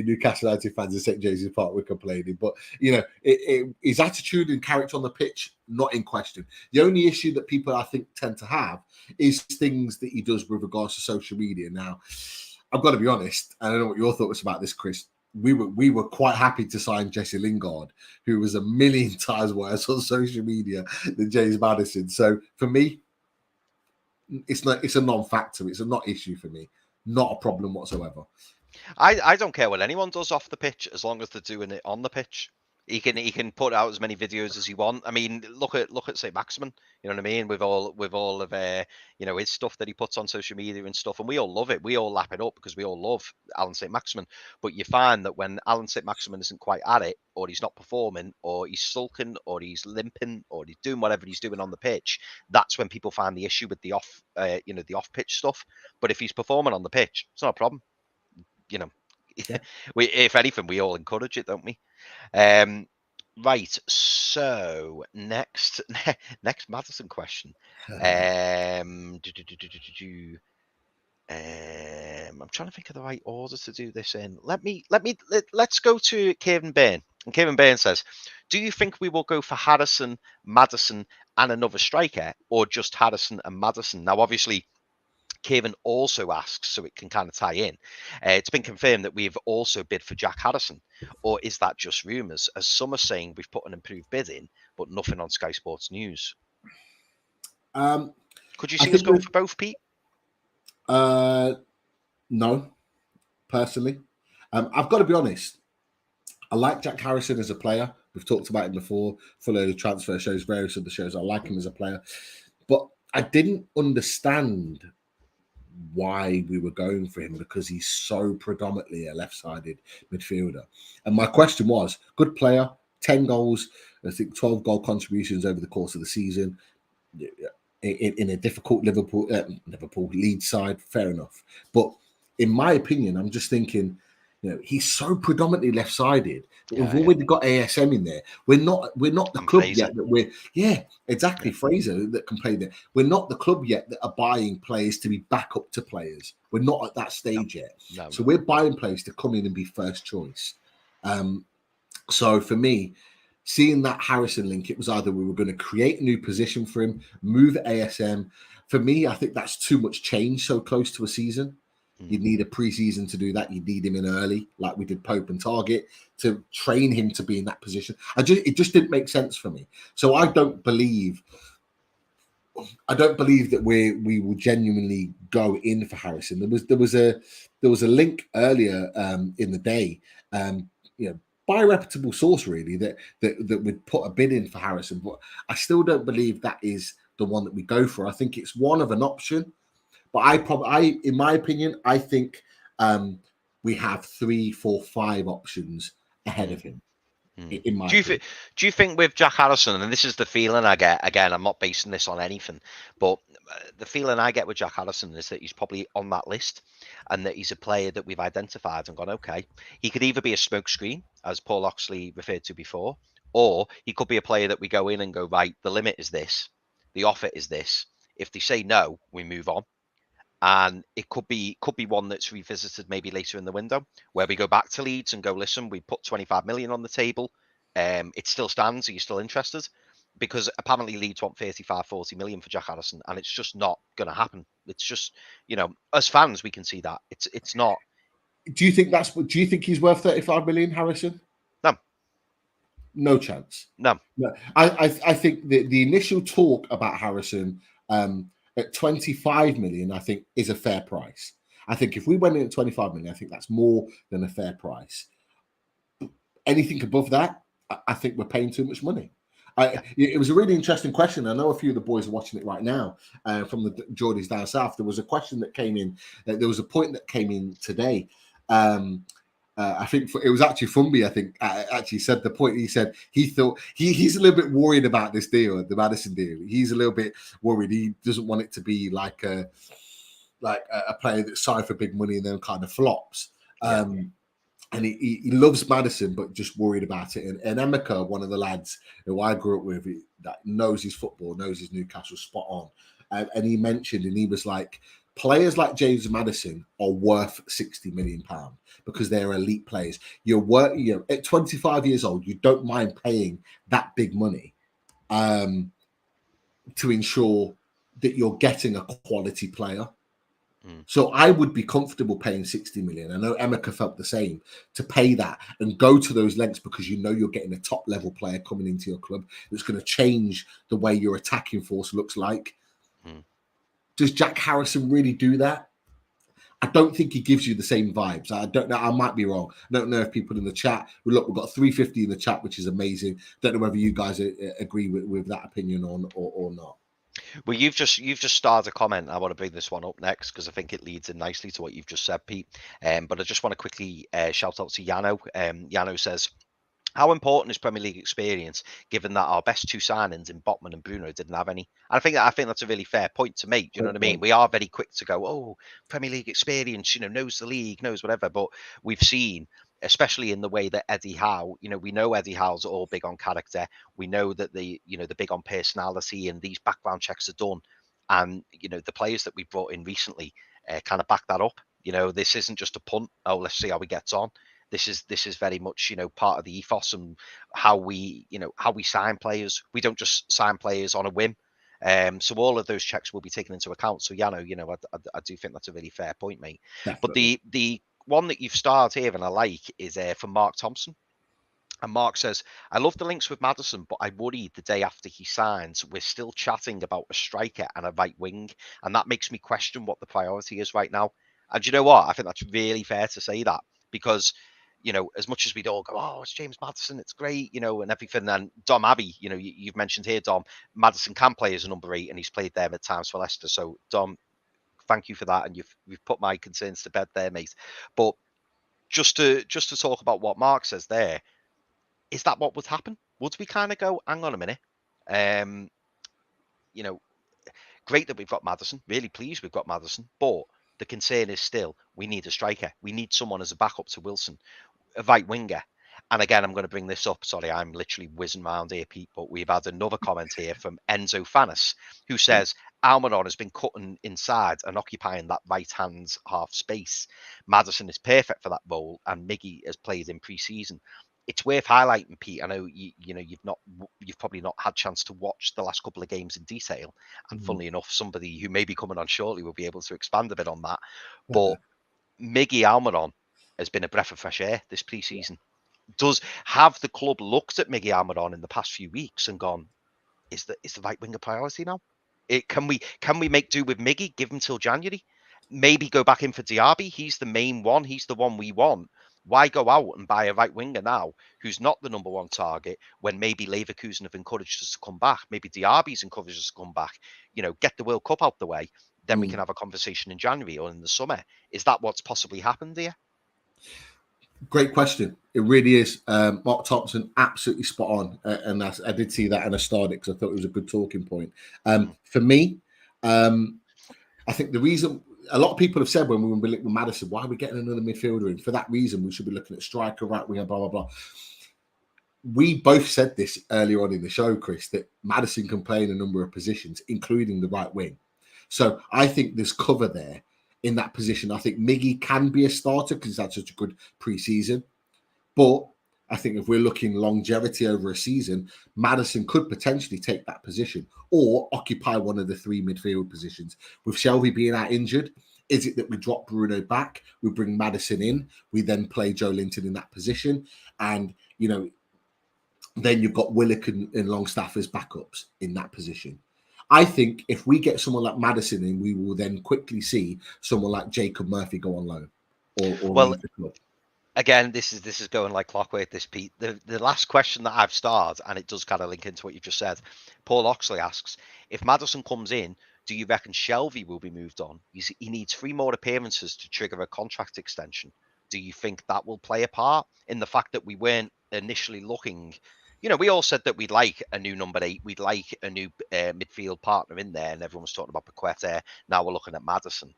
Newcastle United fans at St James's Park were complaining. But, his attitude and character on the pitch, not in question. The only issue that people, I think, tend to have is things that he does with regards to social media. Now, I've got to be honest, I don't know what your thoughts about this, Chris. We were quite happy to sign Jesse Lingard, who was a million times worse on social media than James Maddison. So for me, it's a non-factor. It's a not issue for me. Not a problem whatsoever. I don't care what anyone does off the pitch as long as they're doing it on the pitch. He can put out as many videos as he wants. I mean, look at St. Maximin. You know what I mean? With all of his stuff that he puts on social media and stuff, and we all love it. We all lap it up because we all love Alan St. Maximin. But you find that when Alan St. Maximin isn't quite at it, or he's not performing, or he's sulking, or he's limping, or he's doing whatever he's doing on the pitch, that's when people find the issue with the off pitch stuff. But if he's performing on the pitch, it's not a problem. If anything, we all encourage it, don't we? Right. So next Maddison question. I'm trying to think of the right order to do this in. Let's go to Kevin Bain. And Kevin Bain says, do you think we will go for Harrison, Maddison, and another striker, or just Harrison and Maddison? Now, obviously, Kevin also asks, so it can kind of tie in. It's been confirmed that we've also bid for Jack Harrison, or is that just rumours? As some are saying, we've put an improved bid in, but nothing on Sky Sports News. Could you see us going for both, Pete? No, personally. I've got to be honest. I like Jack Harrison as a player. We've talked about him before. Follow the transfer shows, various other shows. I like him as a player. But I didn't understand why we were going for him, because he's so predominantly a left-sided midfielder. And my question was, good player, 10 goals, I think 12 goal contributions over the course of the season in a difficult Liverpool Leeds side, fair enough. But in my opinion, I'm just thinking, he's so predominantly left-sided. We've already got ASM in there. We're not the club yet that exactly. Fraser that can play there. We're not the club yet that are buying players to be backup to players. We're not at that stage yet. So we're buying players to come in and be first choice. So for me, seeing that Harrison link, it was either we were going to create a new position for him, move ASM. For me, I think that's too much change so close to a season. You need a pre-season to do that. You need him in early, like we did Pope and Target, to train him to be in that position. It just didn't make sense for me. So I don't believe that we will genuinely go in for Harrison. There was a link earlier in the day, by a reputable source really, that would put a bid in for Harrison, but I still don't believe that is the one that we go for. I think it's one of an option, but in my opinion, I think we have 3, 4, 5 options ahead of him. In my opinion. Do you think with Jack Harrison, and this is the feeling I get, again, I'm not basing this on anything, but the feeling I get with Jack Harrison is that he's probably on that list and that he's a player that we've identified and gone, okay, he could either be a smokescreen, as Paul Oxley referred to before, or he could be a player that we go in and go, right, the limit is this, the offer is this. If they say no, we move on. And it could be one that's revisited maybe later in the window, where we go back to Leeds and go, listen, we put 25 million on the table. It still stands. Are you still interested? Because apparently Leeds want 35, 40 million for Jack Harrison, and it's just not going to happen. It's just, as fans, we can see that. It's not. Do you think he's worth 35 million, Harrison? No. No chance. No. I think the initial talk about Harrison at 25 million, I think, is a fair price. I think if we went in at 25 million, I think that's more than a fair price. Anything above that, I think we're paying too much money. It was a really interesting question. I know a few of the boys are watching it right now from the Geordies down south. There was a question that came in. There was a point that came in today. I think it was actually Fumbi, I think, actually said the point. He said he thought he's a little bit worried about this deal, the Maddison deal. He's a little bit worried. He doesn't want it to be like a player that's signed for big money and then kind of flops. And he loves Maddison, but just worried about it. And Emeka, one of the lads who I grew up with, that knows his football, knows his Newcastle spot on. And he mentioned, and he was like, players like James Maddison are worth £60 million because they're elite players. At 25 years old, you don't mind paying that big money to ensure that you're getting a quality player. So I would be comfortable paying 60 million. I know Emeka felt the same, to pay that and go to those lengths because you're getting a top level player coming into your club that's going to change the way your attacking force looks like. Does Jack Harrison really do that? I don't think he gives you the same vibes. I don't know. I might be wrong. I don't know if people in the chat. Look, we've got 350 in the chat, which is amazing. Don't know whether you guys agree with that opinion or not. Well, you've just started a comment. I want to bring this one up next because I think it leads in nicely to what you've just said, Pete. But I just want to quickly shout out to Yano. Yano says, how important is Premier League experience, given that our best 2 signings in Botman and Bruno didn't have any? And I think that's a really fair point to make. Do you know what I mean? We are very quick to go, oh, Premier League experience, knows the league, knows whatever. But we've seen, especially in the way that Eddie Howe, we know Eddie Howe's all big on character. We know that they're big on personality, and these background checks are done. And, the players that we brought in recently kind of back that up. This isn't just a punt. Oh, let's see how he gets on. This is very much, part of the ethos and how we sign players. We don't just sign players on a whim. So all of those checks will be taken into account. So, Yano, I do think that's a really fair point, mate. Definitely. But the one that you've started here and I like is from Mark Thompson. And Mark says, I love the links with Maddison, but I worry the day after he signs, we're still chatting about a striker and a right wing. And that makes me question what the priority is right now. And you know what? I think that's really fair to say that because, as much as we'd all go, oh, it's James Maddison, it's great, and everything. And Dom Abbey, you've mentioned here, Dom, Maddison can play as a number 8 and he's played there at times for Leicester. So, Dom, thank you for that. And you've put my concerns to bed there, mate. But just to talk about what Mark says there, is that what would happen? Would we kind of go, hang on a minute? Great that we've got Maddison, really pleased we've got Maddison, but the concern is still we need a striker. We need someone as a backup to Wilson, a right winger. And again, I'm going to bring this up. Sorry, I'm literally whizzing around here, Pete, but we've had another comment here from Enzo Fanis, who says, Almiron has been cutting inside and occupying that right-hand half space. Maddison is perfect for that role, and Miggy has played in pre-season. It's worth highlighting, Pete. I know you've probably not had a chance to watch the last couple of games in detail. And funnily enough, somebody who may be coming on shortly will be able to expand a bit on that. But Miggy Almiron has been a breath of fresh air this pre-season. Have the club looked at Miggy Almiron in the past few weeks and gone, is the right winger priority now? Can we make do with Miggy, give him till January? Maybe go back in for Diaby. He's the main one. He's the one we want. Why go out and buy a right winger now who's not the number one target when maybe Leverkusen have encouraged us to come back? Maybe Diaby's encouraged us to come back. Get the World Cup out the way. Then we can have a conversation in January or in the summer. Is that what's possibly happened here? Great question. It really is. Mark Thompson, absolutely spot on. And I did see that and I started because I thought it was a good talking point. For me, I think the reason a lot of people have said when we were looking with Maddison, why are we getting another midfielder in? For that reason, we should be looking at striker, right winger, blah, blah, blah. We both said this earlier on in the show, Chris, that Maddison can play in a number of positions, including the right wing. So I think there's cover there in that position. I think Miggy can be a starter because that's such a good pre-season. But I think if we're looking longevity over a season, Maddison could potentially take that position or occupy one of the three midfield positions. With Shelvey being out injured, is it that we drop Bruno back, we bring Maddison in, we then play Joe Linton in that position, and, then you've got Willock and Longstaff as backups in that position. I think if we get someone like Maddison in, we will then quickly see someone like Jacob Murphy go on loan or leave the club. Again, this is going like clockwork, this, Pete. The last question that I've started, and it does kind of link into what you've just said. Paul Oxley asks, if Maddison comes in, do you reckon Shelvey will be moved on? He needs 3 more appearances to trigger a contract extension. Do you think that will play a part in the fact that we weren't initially looking? We all said that we'd like a new number 8. We'd like a new midfield partner in there, and everyone was talking about Paquetá. Now we're looking at Maddison.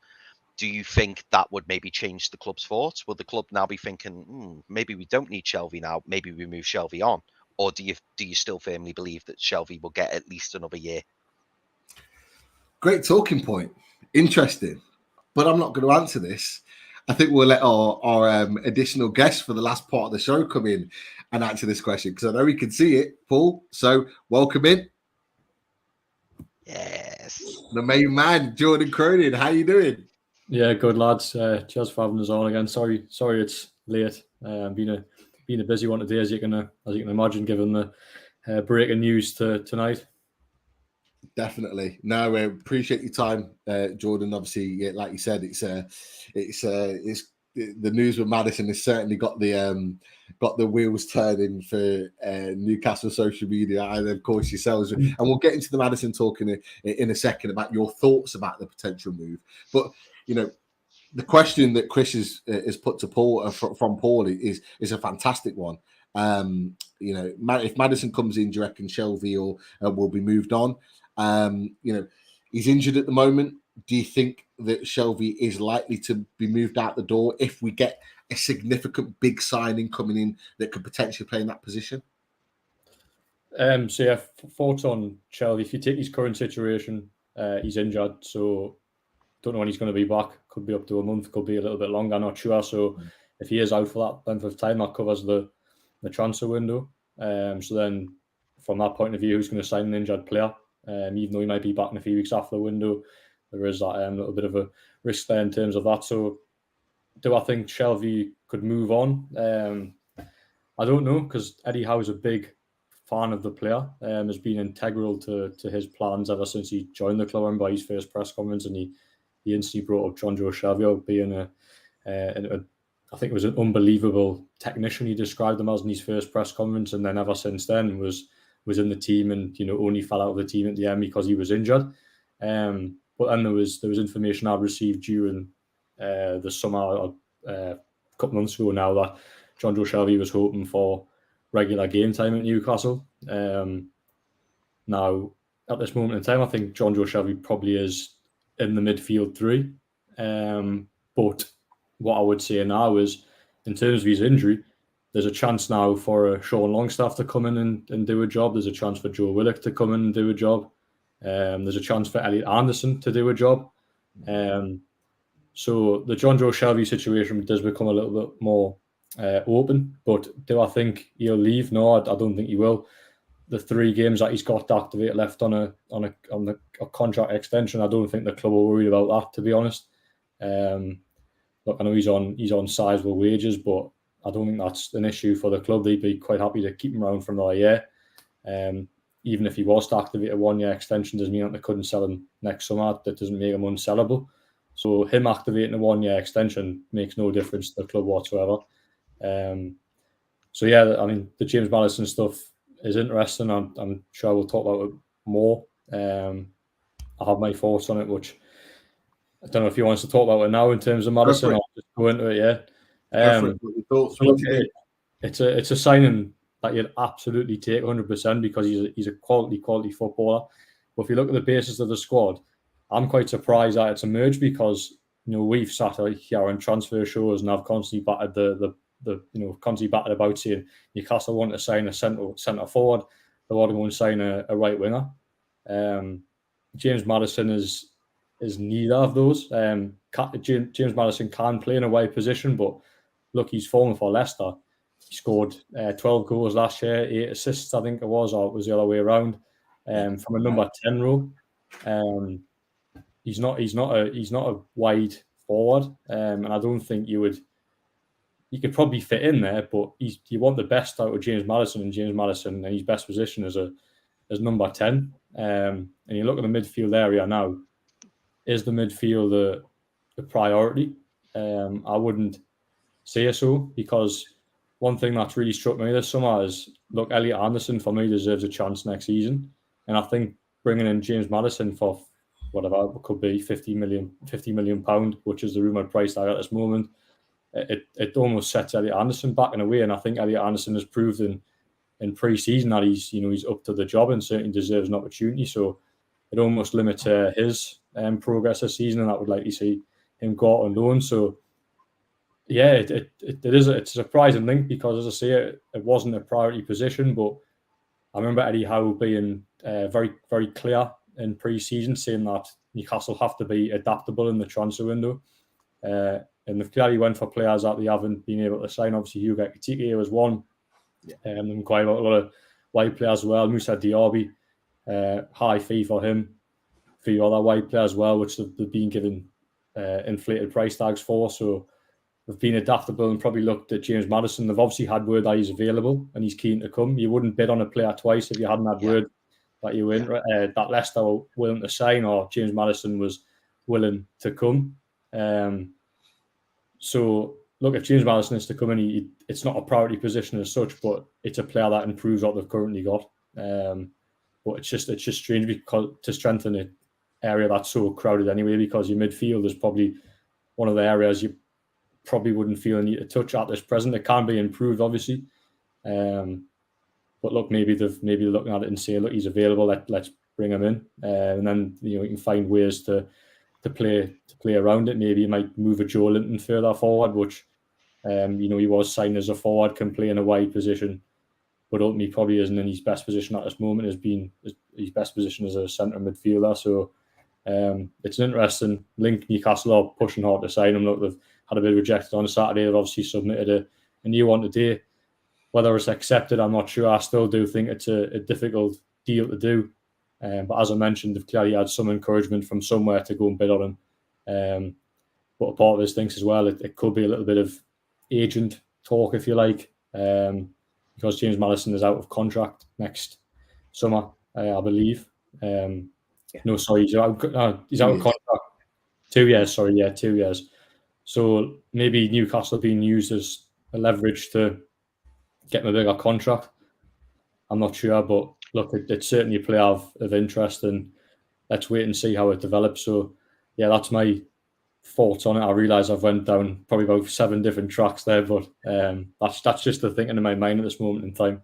Do you think that would maybe change the club's thoughts? Will the club now be thinking, maybe we don't need Shelvey now, maybe we move Shelvey on? Or do you still firmly believe that Shelvey will get at least another year? Great talking point. Interesting. But I'm not going to answer this. I think we'll let our additional guest for the last part of the show come in and answer this question because I know we can see it, Paul. So welcome in. Yes. The main man, Jordan Cronin. How you doing? Yeah, good lads. Cheers for having us on again. Sorry, it's late. Been a busy one today, as you can imagine, given the breaking news tonight. Definitely. No, we appreciate your time, Jordan. Obviously, yeah, like you said, it's the news with Maddison has certainly got the wheels turning for Newcastle social media, and of course yourselves. And we'll get into the Maddison talk in a second about your thoughts about the potential move. But the question that Chris has put to Paul from Paul is a fantastic one. If Maddison comes in, do you reckon Shelvey will be moved on? He's injured at the moment. Do you think that Shelvey is likely to be moved out the door if we get a significant big signing coming in that could potentially play in that position? Thoughts on Shelvey. If you take his current situation, he's injured, so don't know when he's going to be back. Could be up to a month, could be a little bit longer, not sure. So if he is out for that length of time, that covers the transfer window. So then from that point of view, who's going to sign an injured player? Even though he might be back in a few weeks after the window, there is that little bit of a risk there in terms of that. So do I think Shelvey could move on? I don't know, because Eddie Howe's a big fan of the player, has been integral to his plans ever since he joined the club. I remember his first press conference and he instantly brought up Jonjo Shelvey being I think it was an unbelievable technician, he described him as in his first press conference, and then ever since then was in the team and only fell out of the team at the end because he was injured. But then there was information I received during the summer a couple months ago now that Jonjo Shelvey was hoping for regular game time at Newcastle. Now at this moment in time, I think Jonjo Shelvey probably is in the midfield 3. But what I would say now is, in terms of his injury, there's a chance now for Sean Longstaff to come in and do a job. There's a chance for Joe Willock to come in and do a job. There's a chance for Elliot Anderson to do a job. So the Jonjo Shelvey situation does become a little bit more open. But do I think he'll leave? No, I don't think he will. The 3 games that he's got to activate left on a contract extension, I don't think the club are worried about that, to be honest. Look, I know he's on sizable wages, but I don't think that's an issue for the club. They'd be quite happy to keep him around for another year. Even if he was to activate a 1-year extension, doesn't mean that they couldn't sell him next summer. That doesn't make him unsellable. So him activating a 1-year extension makes no difference to the club whatsoever. So yeah, I mean, the James Maddison stuff is interesting. I'm sure we'll talk about it more. I have my thoughts on it, which I don't know if you want us to talk about it now in terms of Maddison or just go into it. Yeah. It's a signing that you'd absolutely take 100% because he's a quality footballer. But if you look at the basis of the squad, I'm quite surprised that it's emerged because we've sat here on transfer shows and I've constantly batted about saying Newcastle want to sign a centre forward, they want to go and sign a right winger. James Maddison is neither of those. James Maddison can play in a wide position, but look, he's fallen for Leicester. He scored 12 goals last year, 8 assists, I think it was, or it was the other way around, from a number 10 role. He's not a wide forward, and I don't think you could probably fit in there, but you want the best out of James Maddison, and James Maddison in his best position as number 10. And you look at the midfield area now. Is the midfield the priority? I wouldn't say so, because one thing that's really struck me this summer is, look, Elliot Anderson for me deserves a chance next season, and I think bringing in James Maddison for whatever it could be, £50 million, which is the rumoured price tag at this moment, it almost sets Elliot Anderson back in a way, and I think Elliot Anderson has proved in pre-season that he's up to the job and certainly deserves an opportunity. So it almost limits his progress this season, and I would like to see him go out on loan. So yeah, it's a surprising link because, as I say, it wasn't a priority position, but I remember Eddie Howe being very, very clear in pre-season, saying that Newcastle have to be adaptable in the transfer window. And they've clearly went for players that they haven't been able to sign. Obviously, Hugo Ekitike was one. And quite a lot of wide players as well. Moussa Diaby, high fee for him. A few other wide players as well, which they've been given inflated price tags for. So they've been adaptable and probably looked at James Maddison. They've obviously had word that he's available and he's keen to come. You wouldn't bid on a player twice if you hadn't had word that you were that Leicester were willing to sign or James Maddison was willing to come. So look, if James Maddison is to come in, it's not a priority position as such, but it's a player that improves what they've currently got. But it's just strange because to strengthen an area that's so crowded anyway, because your midfield is probably one of the areas you probably wouldn't feel a need to touch at this present. It can be improved, obviously. But look, maybe they're looking at it and say, look, he's available. Let's bring him in, and then you can find ways to play around it. Maybe you might move a Joe Linton further forward, which he was signed as a forward, can play in a wide position, but ultimately probably isn't in his best position at this moment. His best position as a centre midfielder. So it's an interesting link. Newcastle are pushing hard to sign him. Look, they've had a bit rejected on Saturday. They've obviously submitted a new one today. Whether it's accepted, I'm not sure. I still do think it's a difficult deal to do. But as I mentioned, they've clearly had some encouragement from somewhere to go and bid on him. But a part of us thinks as well, it could be a little bit of agent talk, if you like, because James Maddison is out of contract next summer, I believe. No, sorry, he's out of contract. 2 years, sorry, 2 years. So maybe Newcastle being used as a leverage to get him a bigger contract. I'm not sure, but look, it's certainly a player of interest, and let's wait and see how it develops. So, yeah, that's my thoughts on it. I realise I've went down probably about 7 different tracks there, but that's just the thinking in my mind at this moment in time.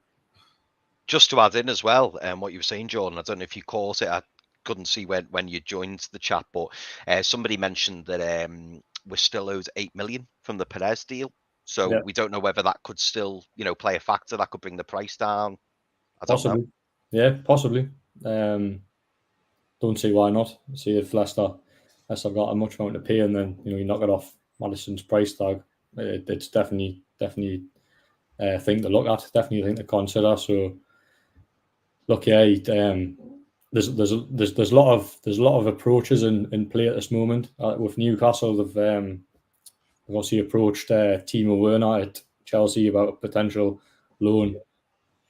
Just to add in as well, what you were saying, Jordan, I don't know if you caught it. I couldn't see when you joined the chat, but somebody mentioned that we're still owed $8 million from the Perez deal. So we don't know whether that could still, play a factor that could bring the price down. I don't know. Yeah, possibly. Don't see why not. See if Leicester got a much amount to pay, and then you knock it off Maddison's price tag. It's definitely a thing to look at. Definitely a thing to consider. So look, there's a lot of approaches in play at this moment with Newcastle. They've obviously approached Timo Werner at Chelsea about a potential loan.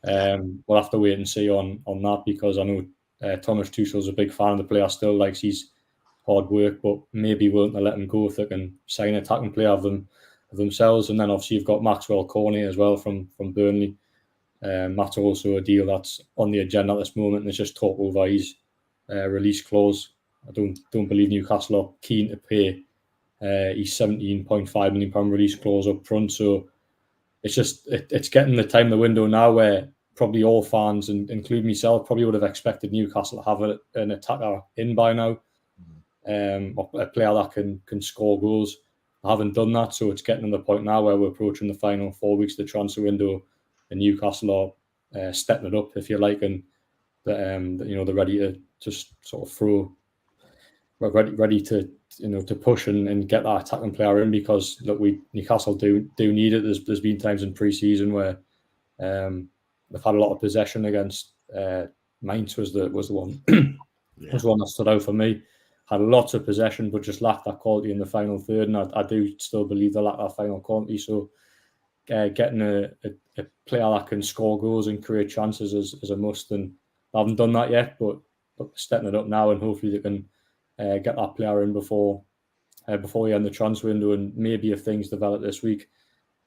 We'll have to wait and see on that, because I know Thomas Tuchel's a big fan of the player, still likes his hard work, but maybe willing to let him go if they can sign an attacking player of themselves. And then obviously you've got Maxwell Cornet as well from Burnley. That's also a deal that's on the agenda at this moment. There's just talk over his release clause. I don't believe Newcastle are keen to pay his £17.5 million release clause up front. So it's just it's getting the time in the window now where probably all fans, and including myself, probably would have expected Newcastle to have an attacker in by now, or a player that can score goals. I haven't done that, so it's getting to the point now where we're approaching the final 4 weeks of the transfer window, and Newcastle are stepping it up, if you like, and they're ready to just sort of throw. We're ready to to push and get that attacking player in, because look, Newcastle do need it. There's been times in pre-season where they've had a lot of possession against Mainz was the one was the one that stood out for me. Had lots of possession, but just lacked that quality in the final third, and I do still believe they lack that final quality. So getting a player that can score goals and create chances is a must, and they haven't done that yet, but stepping it up now, and hopefully they can get that player in before we end the transfer window, and maybe if things develop this week,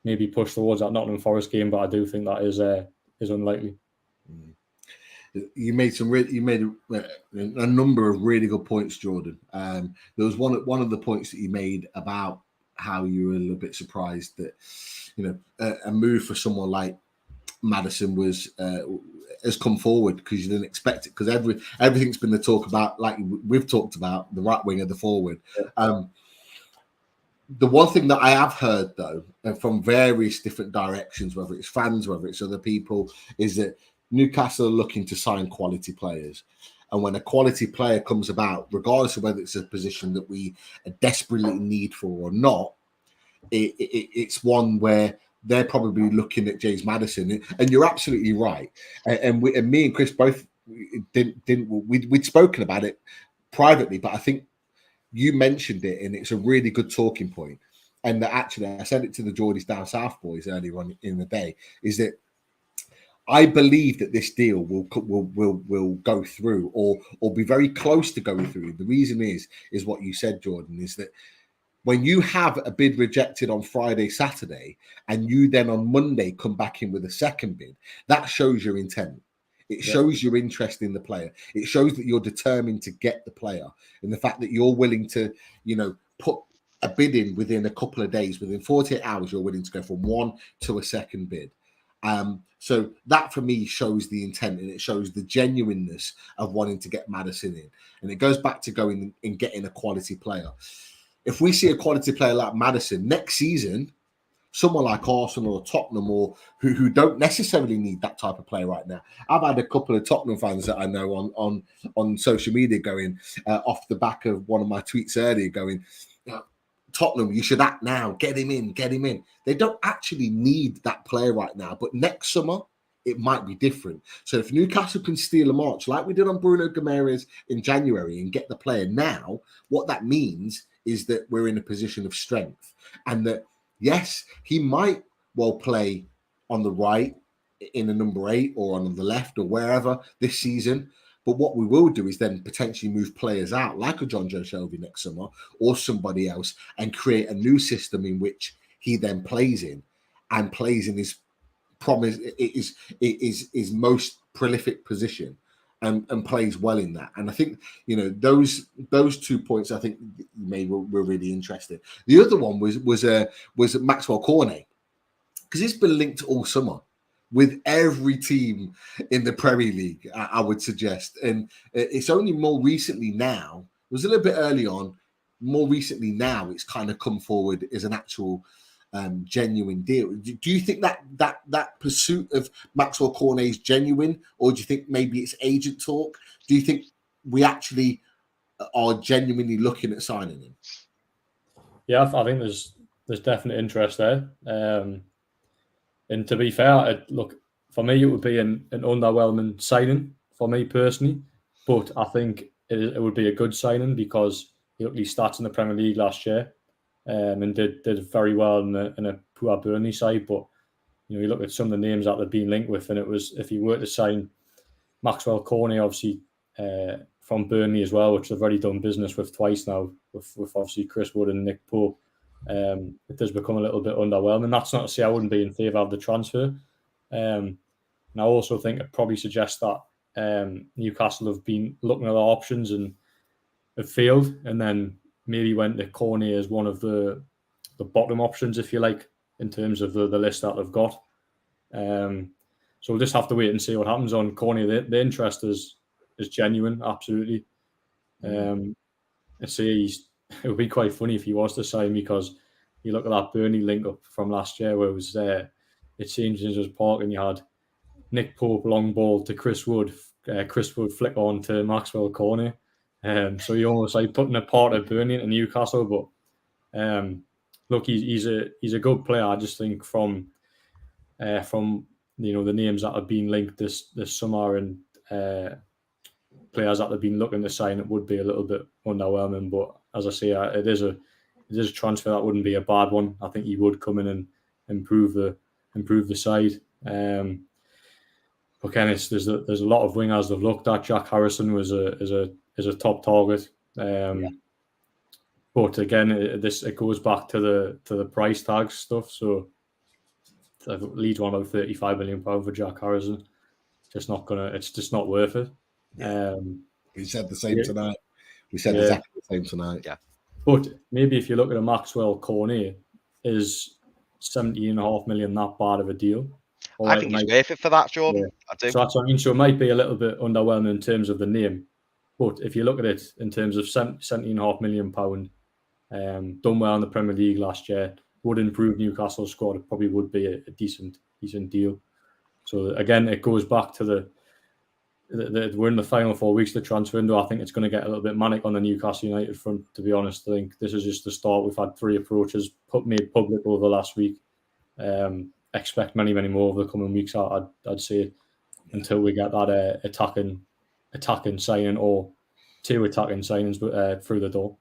maybe push towards that Nottingham Forest game. But I do think that is unlikely. You made a number of really good points, Jordan. There was one of the points that you made about how you were a little bit surprised that a move for someone like Maddison has come forward, because you didn't expect it, because everything's been the talk about, like we've talked about, the right winger, the forward. The one thing that I have heard, though, from various different directions, whether it's fans, whether it's other people, is that Newcastle are looking to sign quality players. And when a quality player comes about, regardless of whether it's a position that we desperately need for or not, it's one where they're probably looking at James Maddison. And you're absolutely right. And me and Chris both we'd spoken about it privately, but I think you mentioned it, and it's a really good talking point. And that actually, I said it to the Geordies Down South boys earlier on in the day, is that I believe that this deal will go through, or be very close to going through. The reason is what you said, Jordan, is that when you have a bid rejected on Friday, Saturday, and you then on Monday come back in with a second bid, that shows your intent. It shows your interest in the player. It shows that you're determined to get the player, and the fact that you're willing to, put a bid in within a couple of days, within 48 hours, you're willing to go from one to a second bid. So that for me shows the intent, and it shows the genuineness of wanting to get Maddison in. And it goes back to going and getting a quality player. If we see a quality player like Maddison next season, someone like Arsenal or Tottenham, or who don't necessarily need that type of player right now. I've had a couple of Tottenham fans that I know on social media going off the back of one of my tweets earlier, going, Tottenham, you should act now. Get him in. They don't actually need that player right now, but next summer it might be different. So if Newcastle can steal a march like we did on Bruno Guimaraes in January and get the player now, what that means is that we're in a position of strength, and that yes, he might well play on the right in a number 8 or on the left or wherever this season. But what we will do is then potentially move players out like a John Joe Shelby next summer or somebody else, and create a new system in which he then plays in his promise is most prolific position, and plays well in that. And I think those 2 points I think were really interesting. The other one was Maxwell Cornet, because it's been linked all summer with every team in the Premier League, I would suggest. And it's only more recently now, it was a little bit early on, more recently now it's kind of come forward as an actual genuine deal. Do you think that pursuit of Maxwell Cornet is genuine, or do you think maybe it's agent talk? Do you think we actually are genuinely looking at signing him? Yeah, I think there's definite interest there. And to be fair, look, for me, it would be an underwhelming signing for me personally. But I think it would be a good signing, because he at least started in the Premier League last year, and did very well in a poor Burnley side. But you look at some of the names that they've been linked with, and it was, if you were to sign Maxwell Cornet, obviously from Burnley as well, which they've already done business with twice now, with obviously Chris Wood and Nick Pope. it does become a little bit underwhelming. That's not to say I wouldn't be in favour of the transfer. And I also think it probably suggests that Newcastle have been looking at their options and have failed, and then maybe went to Cornet as one of the bottom options, if you like, in terms of the list that they've got. So we'll just have to wait and see what happens on Cornet. The interest is genuine, absolutely. I'd say it would be quite funny if he was to sign, because you look at that Burnley link up from last year where it was it changed into his park, and you had Nick Pope long ball to Chris Wood flick on to Maxwell Cornet. So he almost like putting a part of Burnley into Newcastle. But look, he's a good player. I just think from the names that have been linked this summer and players that have been looking to sign, it would be a little bit underwhelming. But as I say, it is a transfer that wouldn't be a bad one. I think he would come in and improve the side. But Ken, there's a lot of wingers they've looked at. Jack Harrison is a top target. But again, it goes back to the price tag stuff. So Leeds want about £35 million for Jack Harrison. It's just not worth it. We said the same tonight. We said exactly the same tonight. Yeah. But maybe if you look at a Maxwell Cornet, is $17.5 million that bad of a deal? Or I think he's worth it for that, Jordan. Yeah. I do. So that's what I mean. So it might be a little bit underwhelming in terms of the name. But if you look at it in terms of £17.5 million, done well in the Premier League last year, would improve Newcastle's squad. It probably would be a decent deal. So again, it goes back to we're in the final 4 weeks of the transfer window. I think it's going to get a little bit manic on the Newcastle United front, to be honest. I think this is just the start. We've had 3 approaches made public over the last week. Expect many more over the coming weeks, I'd say, until we get that attacking signing or 2 attacking signings through the door.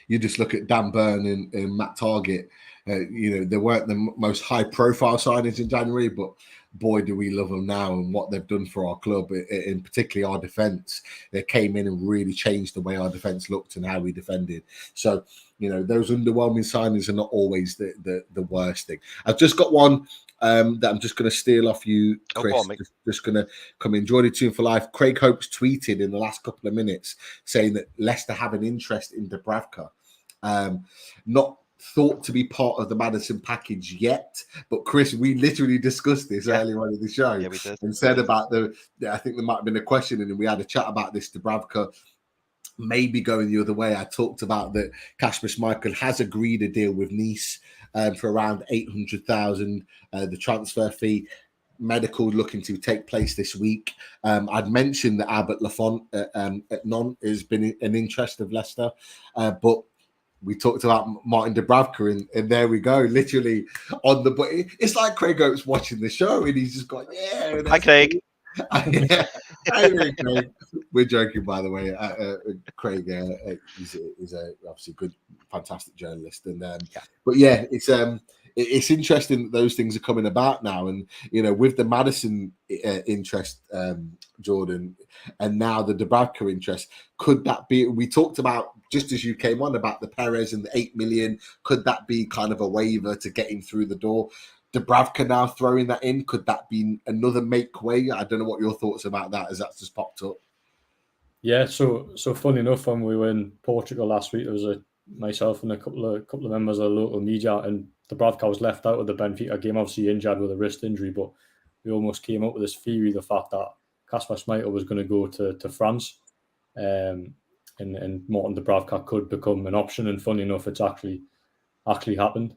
You just look at Dan Burn and Matt Targett. They weren't the most high-profile signings in January, but boy, do we love them now and what they've done for our club, in particularly our defence. They came in and really changed the way our defence looked and how we defended. So, those underwhelming signings are not always the worst thing. I've just got one that I'm just going to steal off you, Chris. Just going to come in. Joining Toon for Life. Craig Hope's tweeted in the last couple of minutes saying that Leicester have an interest in Dubravka. Not thought to be part of the Maddison package yet, but Chris, we literally discussed this earlier on in the show, we did. And said about I think there might have been a question, and we had a chat about this. Dubravka maybe going the other way. I talked about that Kasper Schmeichel has agreed a deal with Nice for around 800,000, the transfer fee. Medical looking to take place this week. I'd mentioned that Albert Lafont at Nantes has been an interest of Leicester, but we talked about Martin Dubravka, and there we go, literally on the. But it's like Craig Oates watching the show, and he's just going, "Yeah." Hi, Craig. Hi, Craig. We're joking, by the way. Craig is obviously a good, fantastic journalist, and but yeah, it's interesting that those things are coming about now, and with the Maddison interest, Jordan, and now the Dubravka interest, could that be? We talked about, just as you came on, about the Perez and the 8 million. Could that be kind of a waiver to get him through the door? Dubravka now throwing that in, could that be another make way? I don't know what your thoughts about that, as that's just popped up. Yeah, so funny enough, when we were in Portugal last week, there was myself and a couple of members of the local media, and Dubravka was left out of the Benfica game, obviously injured with a wrist injury, but we almost came up with this theory, the fact that Kasper Schmeichel was going to go to France, and Martin Dubravka could become an option, and funny enough, it's actually happened.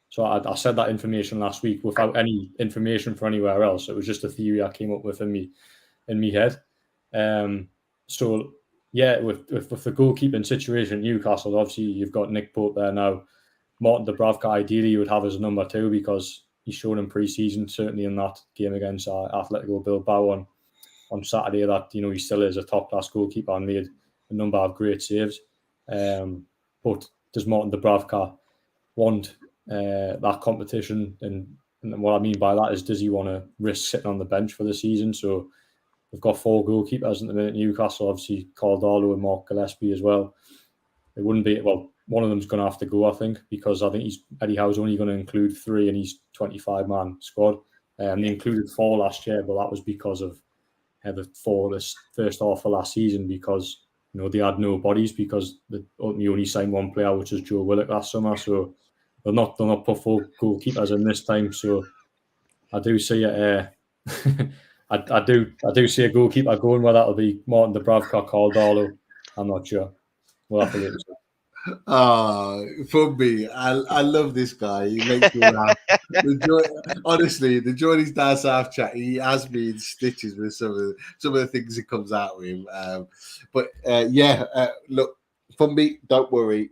So I said that information last week without any information for anywhere else. It was just a theory I came up with in me head. So yeah, with the goalkeeping situation at Newcastle, obviously you've got Nick Pope there now. Martin Dubravka ideally you would have as a number 2, because he showed in pre-season, certainly in that game against Atletico Bilbao on Saturday, that he still is a top-class goalkeeper and made a number of great saves. But does Martin Dubravka want that competition? And what I mean by that is, does he want to risk sitting on the bench for the season? So we've got 4 goalkeepers at the minute. Newcastle, obviously Caldalo and Mark Gillespie as well. It wouldn't be, well, one of them's going to have to go, I think, because I think Eddie Howe's only going to include 3 in his 25-man squad. They included 4 last year, but that was because of the 4 this first half of last season, because they had no bodies, because they only signed 1 player, which was Joe Willock last summer. So they'll not put 4 goalkeepers in this time. So I do see it. I do see a goalkeeper going, whether that'll be Martin Dubravka, Caldalo. I'm not sure. We'll have to wait and see. For me, I love this guy. He makes me laugh. Honestly, the Jordy's Down South chat, he has me in stitches with some of the things he comes out with. Look, for me, don't worry.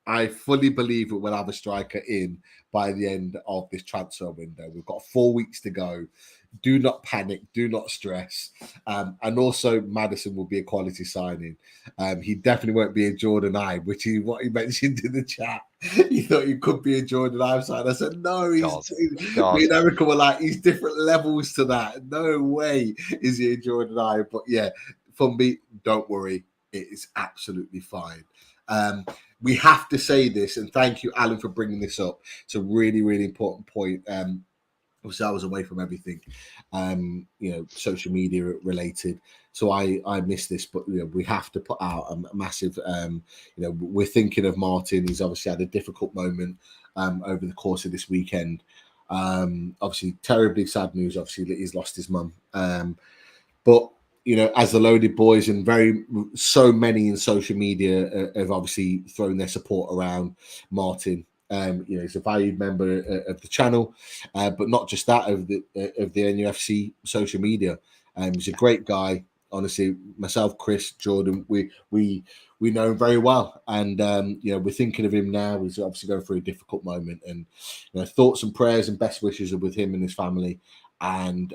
I fully believe that we'll have a striker in by the end of this transfer window. We've got 4 weeks to go. Do not panic. Do not stress. And also, Maddison will be a quality signing. He definitely won't be a Jordan Ibe, which is what he mentioned in the chat. He thought he could be a Jordan Ibe sign. I said, no, me and Erica were like, he's different levels to that. No way is he a Jordan Ibe. But yeah, for me, don't worry. It is absolutely fine. We have to say this, and thank you, Alan, for bringing this up. It's a really, really important point. Obviously, I was away from everything, social media related. So I missed this, but we have to put out a massive. We're thinking of Martin. He's obviously had a difficult moment over the course of this weekend. Obviously, terribly sad news. Obviously, that he's lost his mum. But as the Loaded Boys and so many in social media have obviously thrown their support around Martin. He's a valued member of the channel, but not just that, of the NUFC social media. He's a great guy. Honestly, myself, Chris, Jordan, we know him very well, and we're thinking of him now. He's obviously going through a difficult moment, and thoughts and prayers and best wishes are with him and his family. And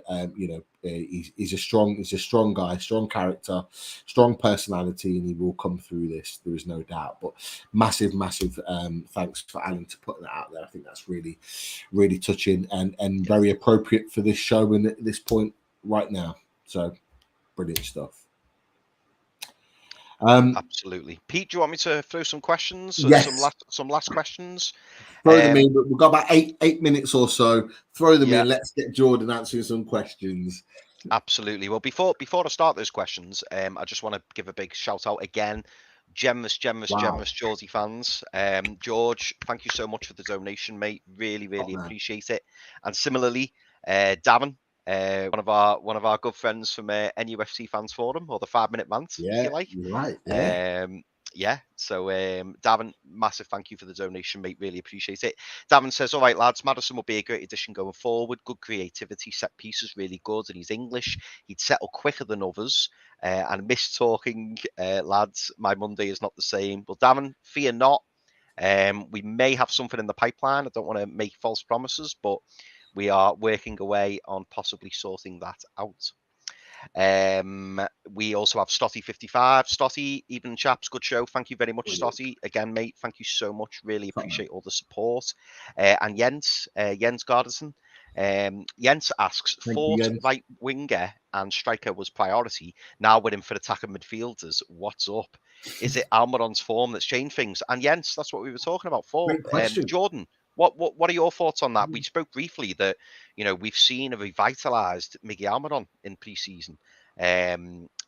he's a strong guy, strong character, strong personality, and he will come through this. There is no doubt. But massive thanks for Alan to put that out there. I think that's really, really touching and very appropriate for this show and at this point right now. So brilliant stuff. Absolutely. Pete, do you want me to throw some questions? Yes. Some last questions. Throw them in. We've got about eight minutes or so. Throw them in. Let's get Jordan answering some questions. Absolutely. Well, before I start those questions, I just want to give a big shout out again. Generous Geordie fans. George, thank you so much for the donation, mate. Really appreciate it. And similarly, Davin, one of our good friends from NUFC Fans Forum, or the 5-Minute Rant, if you like. You're right. Yeah. So Davin, massive thank you for the donation, mate. Really appreciate it. Davin says, all right, lads, Maddison will be a great addition going forward. Good creativity, set pieces really good, and he's English. He'd settle quicker than others. And miss talking, lads. My Monday is not the same. Well, Davin, fear not. We may have something in the pipeline. I don't want to make false promises, but we are working away on possibly sorting that out. We also have Stotty55. Stotty, evening chaps, good show. Thank you very much, Stotty. Again, mate, thank you so much. Really appreciate all the support. And Jens Gardison. Jens asks, thought right winger and striker was priority. Now we're in for attacking midfielders. What's up? Is it Almiron's form that's changed things? And Jens, that's what we were talking about for. Jordan, what are your thoughts on that? We spoke briefly that we've seen a revitalised Miggy Almiron in pre-season.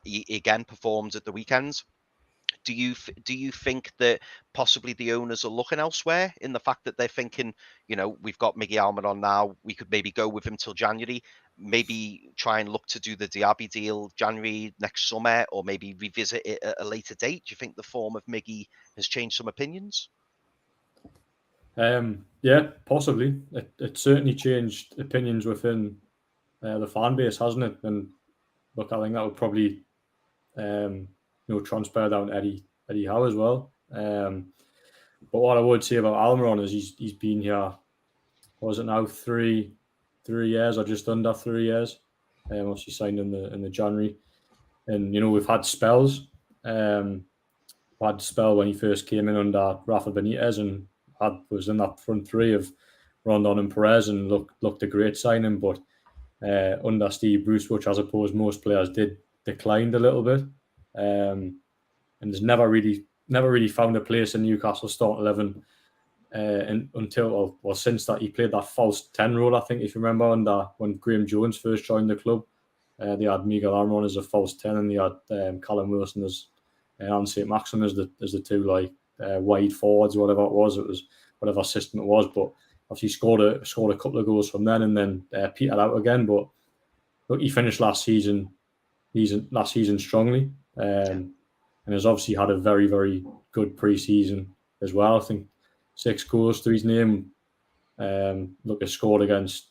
He again performed at the weekends. Do you think that possibly the owners are looking elsewhere in the fact that they're thinking, we've got Miggy Almiron now, we could maybe go with him till January, maybe try and look to do the Diaby deal January next summer, or maybe revisit it at a later date? Do you think the form of Miggy has changed some opinions? Yeah, possibly. It certainly changed opinions within the fan base, hasn't it? And look, I think that would probably transpire down Eddie Howe as well. But what I would say about Almiron is he's been here, was it now 3 years or just under 3 years? Once he signed in the January, and we've had spells. We had a spell when he first came in under Rafa Benitez and was in that front three of Rondon and Perez and looked a great signing, but under Steve Bruce, which I suppose most players did, declined a little bit. And there's never really never really found a place in Newcastle starting 11 until since that he played that false 10 role, I think, if you remember, when Graham Jones first joined the club. They had Miguel Almiron as a false 10, and they had Callum Wilson as and St. Maxim as the two like wide forwards, whatever it was. It was whatever system it was, but obviously scored a couple of goals from then, and then petered out again. But look, he finished last season strongly, and has obviously had a very, very good pre-season as well. I think 6 goals to his name. He scored against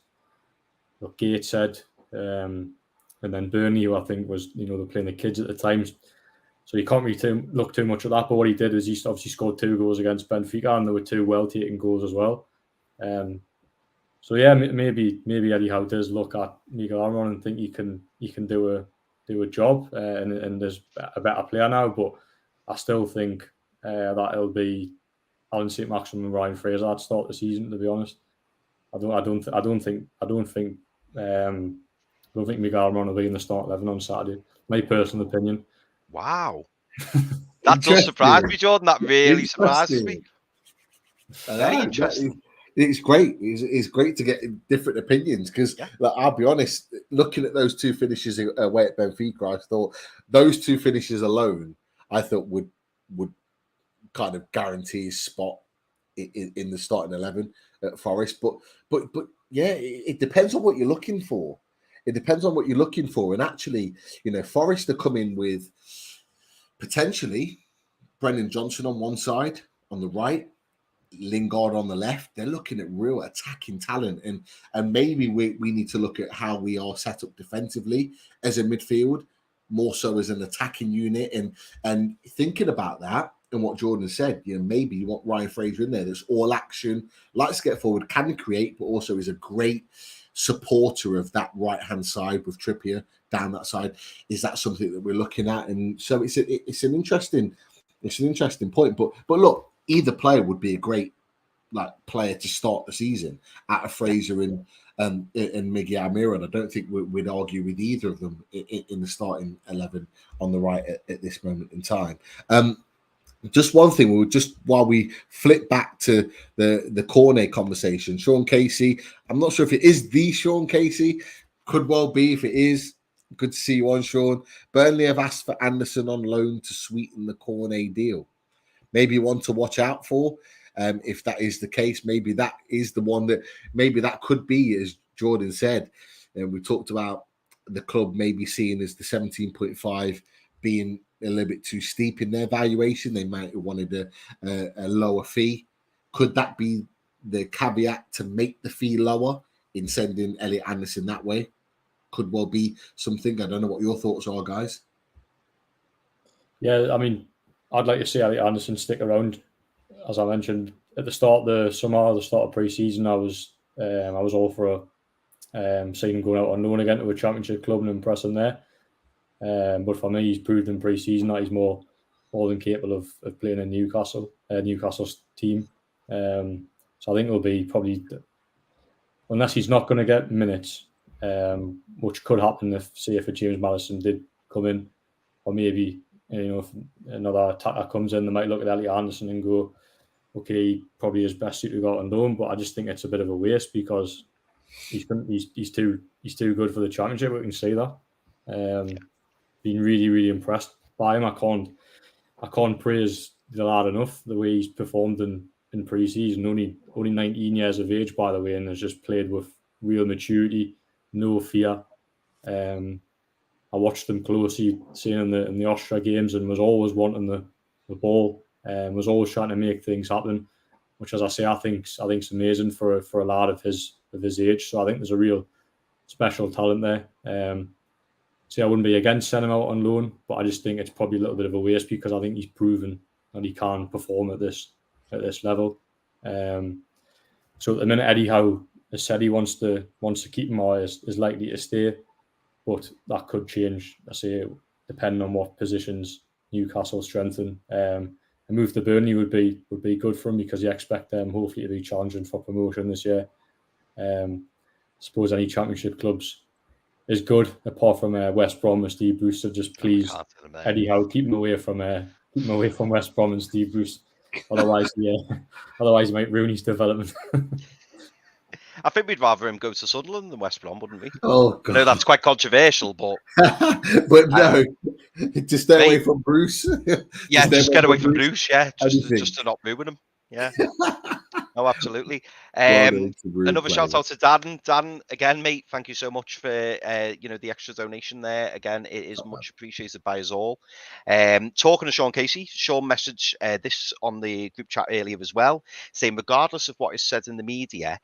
Gateshead, and then Burnley, who I think was, they're playing the kids at the time. So you can't really look too much at that. But what he did was he obviously scored 2 goals against Benfica, and there were 2 well-taken goals as well. So yeah, maybe Eddie Howe does look at Miguel Almiron and think he can do a job, and there's a better player now. But I still think that it'll be Alan St. Maxim and Ryan Fraser at start the season. To be honest, I don't think Miguel Almiron will be in the start 11 on Saturday. My personal opinion. Wow, that does surprise me, Jordan. That really surprises me. Very interesting. It's great. It's great to get different opinions because, I'll be honest, looking at those 2 finishes away at Benfica, I thought those 2 finishes alone, I thought would kind of guarantee his spot in the starting 11 at Forest. But yeah, it depends on what you're looking for. It depends on what you're looking for. And actually, Forest are coming with potentially Brendan Johnson on one side, on the right, Lingard on the left. They're looking at real attacking talent, and maybe we need to look at how we are set up defensively as a midfield, more so as an attacking unit, and thinking about that and what Jordan said, maybe you want Ryan Fraser in there that's all action, likes to get forward, can create, but also is a great supporter of that right hand side with Trippier down that side. Is that something that we're looking at? And so it's an interesting point. But look, either player would be a great player to start the season out of Fraser and Miguel Almiron. I don't think we'd argue with either of them in the starting 11 on the right at this moment in time. Just one thing, while we flip back to the Cornet conversation, Sean Casey, I'm not sure if it is the Sean Casey, could well be. If it is, good to see you on, Sean. Burnley have asked for Anderson on loan to sweeten the Cornet deal. Maybe one to watch out for. If that is the case, maybe that is the one that could be, as Jordan said. And we talked about the club maybe seeing as the 17.5 being a little bit too steep in their valuation. They might have wanted a lower fee. Could that be the caveat to make the fee lower in sending Elliot Anderson that way? Could well be something. I don't know what your thoughts are, guys. Yeah, I mean, I'd like to see Elliot Anderson stick around. As I mentioned at the start of the summer, the start of pre-season, I was all for seeing him going out on loan again to a championship club and impressing there. But for me, he's proved in pre-season that he's more than capable of playing in Newcastle's team. So I think it'll be probably, unless he's not going to get minutes, which could happen if James Maddison did come in, or maybe if another attacker comes in, they might look at Elliot Anderson and go, okay, he probably is best suited to go out on loan. But I just think it's a bit of a waste because he's too good for the championship. We can see that. Been really, really impressed by him. I can't praise the lad enough, the way he's performed in pre-season. Only 19 years of age, by the way, and has just played with real maturity, no fear. I watched them closely, seeing in the Austria games, and was always wanting the ball, was always trying to make things happen, which, as I say, I think's amazing for a lad of his age. So I think there's a real special talent there. So I wouldn't be against sending him out on loan, but I just think it's probably a little bit of a waste because I think he's proven that he can perform at this level. So at the minute, Eddie Howe has said he wants to keep him, or is likely to stay, but that could change. I say, depending on what positions Newcastle strengthen. A move to Burnley would be good for him because you expect them hopefully to be challenging for promotion this year. I suppose any championship clubs is good, apart from West Brom with Steve Bruce. So just please, Eddie Howe, keep him away from keep him away from West Brom and Steve Bruce. Otherwise, otherwise he might ruin his development. I think we'd rather him go to Sunderland than West Brom, wouldn't we? Oh, God. I know that's quite controversial, but but no, to stay away from Bruce. Yeah, just get away from Bruce. Yeah, just to not ruin him. Yeah. Oh, absolutely. Another shout out to Dan. Dan, again, mate, thank you so much for the extra donation there. Again, it is much appreciated by us all. Talking to Sean Casey, Sean messaged this on the group chat earlier as well, saying regardless of what is said in the media,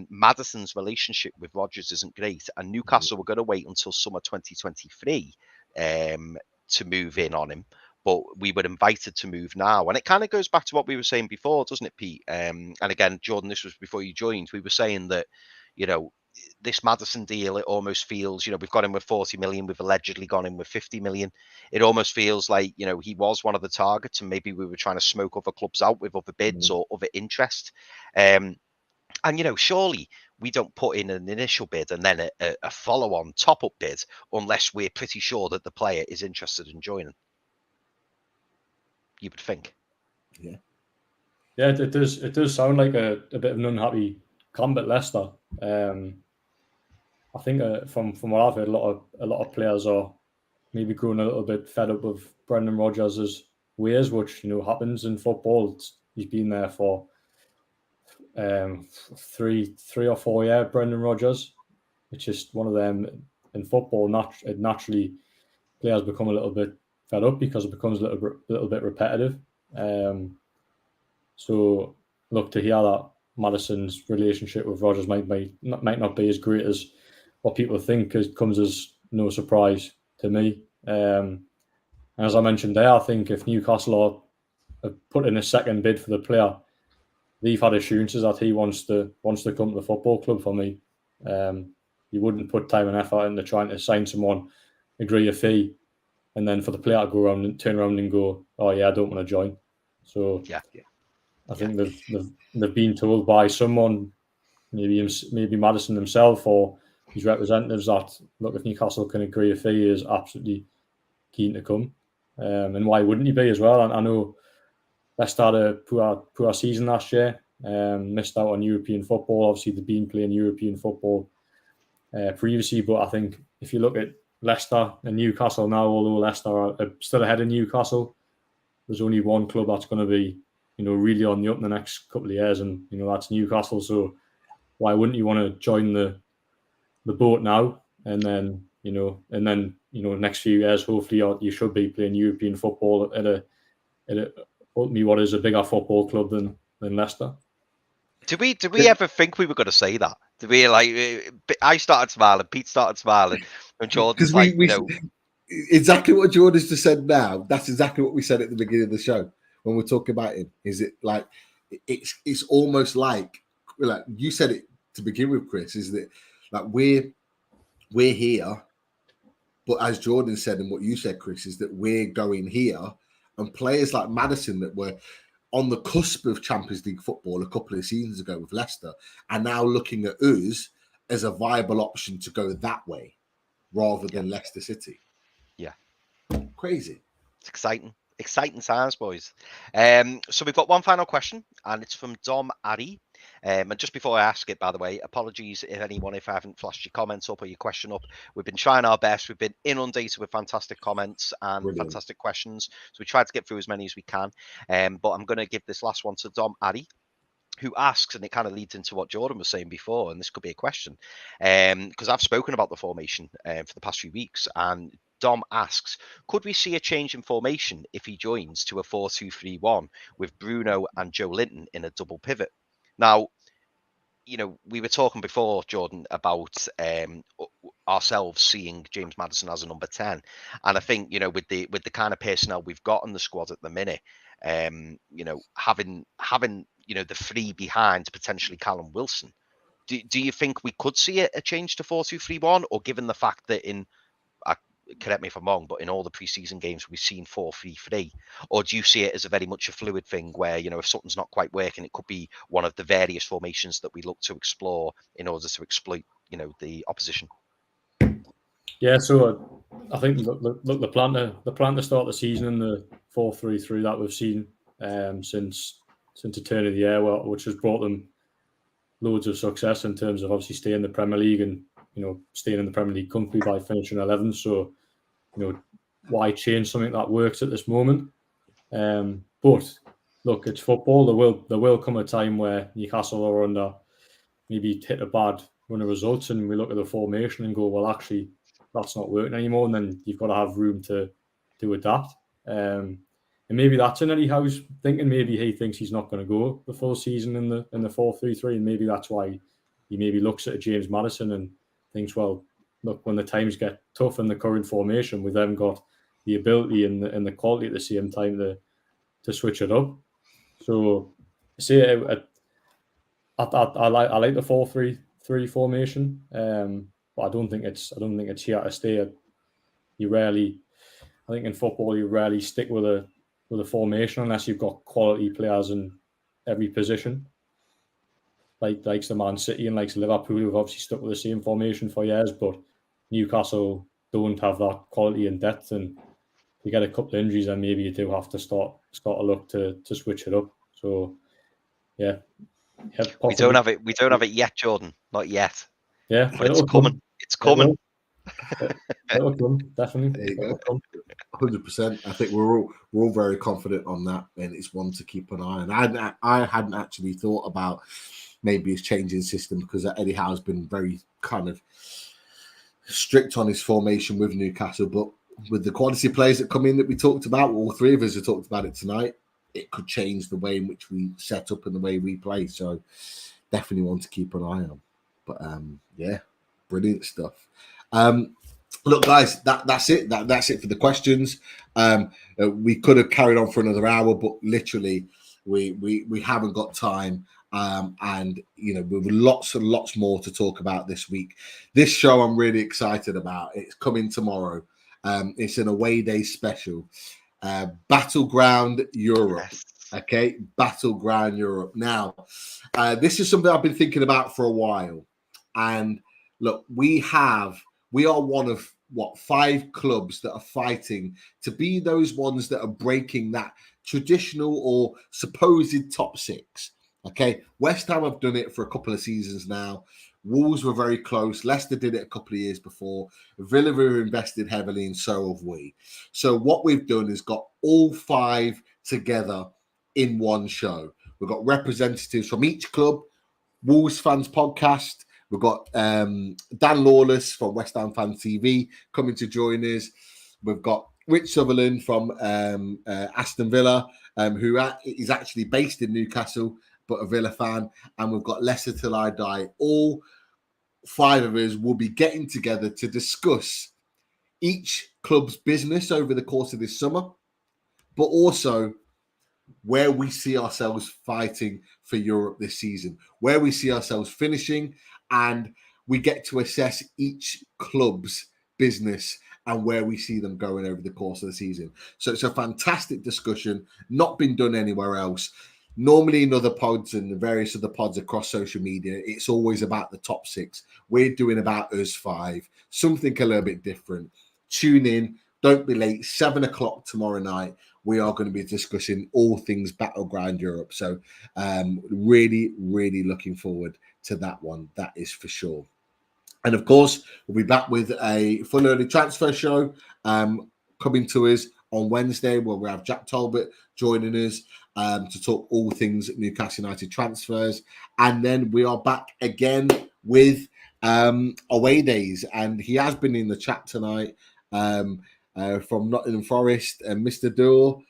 Maddison's relationship with Rodgers isn't great, and Newcastle were going to wait until summer 2023 to move in on him. But we were invited to move now. And it kind of goes back to what we were saying before, doesn't it, Pete? And again, Jordan, this was before you joined. We were saying that, this Maddison deal, it almost feels, we've got him with 40 million. We've allegedly gone in with 50 million. It almost feels like, he was one of the targets and maybe we were trying to smoke other clubs out with other bids or other interest. And, surely we don't put in an initial bid and then a follow-on top-up bid unless we're pretty sure that the player is interested in joining. You would think. Yeah, it does sound like a bit of an unhappy camp at Leicester. I think from what I've heard, a lot of players are maybe growing a little bit fed up of Brendan Rodgers' ways, which happens in football. He's been there for 3 or 4 years. Brendan Rodgers. It's just one of them in football. Naturally, players become a little bit fed up because it becomes a little bit repetitive. So look, to hear that Maddison's relationship with Rodgers might not be as great as what people think, it comes as no surprise to me. And as I mentioned there, I think if Newcastle have put in a second bid for the player, they've had assurances that he wants to come to the football club. For me, you wouldn't put time and effort into trying to sign someone, agree a fee, and then for the player to go around and turn around and go, "Oh yeah, I don't want to join." So I think they've been told by someone, maybe Maddison himself or his representatives, that look, if Newcastle can agree a fee, he is absolutely keen to come. And why wouldn't he be as well? I know Leicester had a poor season last year, missed out on European football. Obviously, they've been playing European football previously, but I think if you look at Leicester and Newcastle now, although Leicester are still ahead of Newcastle, there's only one club that's going to be, really on the up in the next couple of years, and that's Newcastle. So why wouldn't you want to join the boat now? And then next few years, hopefully you should be playing European football at ultimately what is a bigger football club than Leicester. Did we ever think we were going to say that? Did we I started smiling, Pete started smiling, and Jordan's exactly what Jordan's just said now. That's exactly what we said at the beginning of the show when we're talking about him. Is it like it's almost like you said it to begin with, Chris? Is that like we're here, but as Jordan said and what you said, Chris, is that we're going here, and players like Maddison that were on the cusp of Champions League football a couple of seasons ago with Leicester are now looking at us as a viable option to go that way rather than Leicester City. Yeah. Crazy. It's exciting. Exciting times, boys. So we've got one final question, and it's from Dom Addy. And just before I ask it, by the way, apologies if I haven't flashed your comments up or your question up. We've been trying our best. We've been inundated with fantastic comments and fantastic questions. So we tried to get through as many as we can. But I'm going to give this last one to Dom Addy, who asks, and it kind of leads into what Jordan was saying before, and this could be a question, because I've spoken about the formation for the past few weeks, and Dom asks, could we see a change in formation if he joins to a 4-2-3-1 with Bruno and Joe Linton in a double pivot? Now, we were talking before, Jordan, about ourselves seeing James Maddison as a number 10. And I think, with the kind of personnel we've got in the squad at the minute, having the three behind potentially Callum Wilson, do you think we could see a change to 4-2-3-1, or given the fact that correct me if I'm wrong, but in all the preseason games we've seen 4-3-3, or do you see it as a very much a fluid thing where, if something's not quite working, it could be one of the various formations that we look to explore in order to exploit, the opposition? Yeah, so I think look the plan to start the season in the 4-3-3 that we've seen since the turn of the year, which has brought them loads of success in terms of obviously staying in the Premier League and staying in the Premier League comfortably by finishing 11th. So why change something that works at this moment? But look, it's football. There will come a time where Newcastle are under maybe hit a bad run of results, and we look at the formation and go, well, actually, that's not working anymore. And then you've got to have room to adapt. And maybe that's in Eddie Howe's thinking. Maybe he thinks he's not going to go the full season in the 4-3-3, and maybe that's why he maybe looks at James Maddison and thinks, well, look, when the times get tough in the current formation, we've then got the ability and the quality at the same time to switch it up. So, say I like the 4-3-3 formation, but I don't think it's here to stay. I think in football you rarely stick with a formation unless you've got quality players in every position. Likes the Man City and likes Liverpool, who've obviously stuck with the same formation for years, but Newcastle don't have that quality and depth, and you get a couple of injuries and maybe you do have to start to look to switch it up. So yeah, we don't have it yet, Jordan. Not yet. Yeah, but it's coming. It's coming. It'll come, definitely. There you go. 100%. I think we're all very confident on that, and it's one to keep an eye on. I hadn't actually thought about maybe his changing system, because Eddie Howe's been very kind of strict on his formation with Newcastle, but with the quality players that come in that we talked about, all three of us have talked about it tonight, it could change the way in which we set up and the way we play. So definitely one to keep an eye on. But yeah, brilliant stuff. Look, guys, that's it. That's it for the questions. We could have carried on for another hour, but literally we haven't got time. And with lots and lots more to talk about this week. This show I'm really excited about. It's coming tomorrow. It's an away day special. Battleground Europe. Yes. Okay, Battleground Europe. Now, this is something I've been thinking about for a while. And look, we are one of 5 clubs that are fighting to be those ones that are breaking that traditional or supposed top 6. Okay, West Ham have done it for a couple of seasons now. Wolves were very close. Leicester did it a couple of years before. Villa were invested heavily, and so have we. So what we've done is got all 5 together in one show. We've got representatives from each club. Wolves Fans Podcast. We've got Dan Lawless from West Ham Fan TV coming to join us. We've got Rich Sutherland from Aston Villa, who is actually based in Newcastle, but a Villa fan. And we've got Leicester Till I Die. All 5 of us will be getting together to discuss each club's business over the course of this summer, but also where we see ourselves fighting for Europe this season, where we see ourselves finishing, and we get to assess each club's business and where we see them going over the course of the season. So it's a fantastic discussion, not been done anywhere else. Normally in other pods and the various other pods across social media, it's always about the top 6. We're doing about us 5, something a little bit different. Tune in, don't be late, 7 o'clock tomorrow night. We are going to be discussing all things Battleground Europe. So really, really looking forward to that one. That is for sure. And of course, we'll be back with a full early transfer show coming to us on Wednesday, where we have Jack Talbot joining us to talk all things Newcastle United transfers. And then we are back again with away days. And he has been in the chat tonight from Nottingham Forest, and Mr. Doore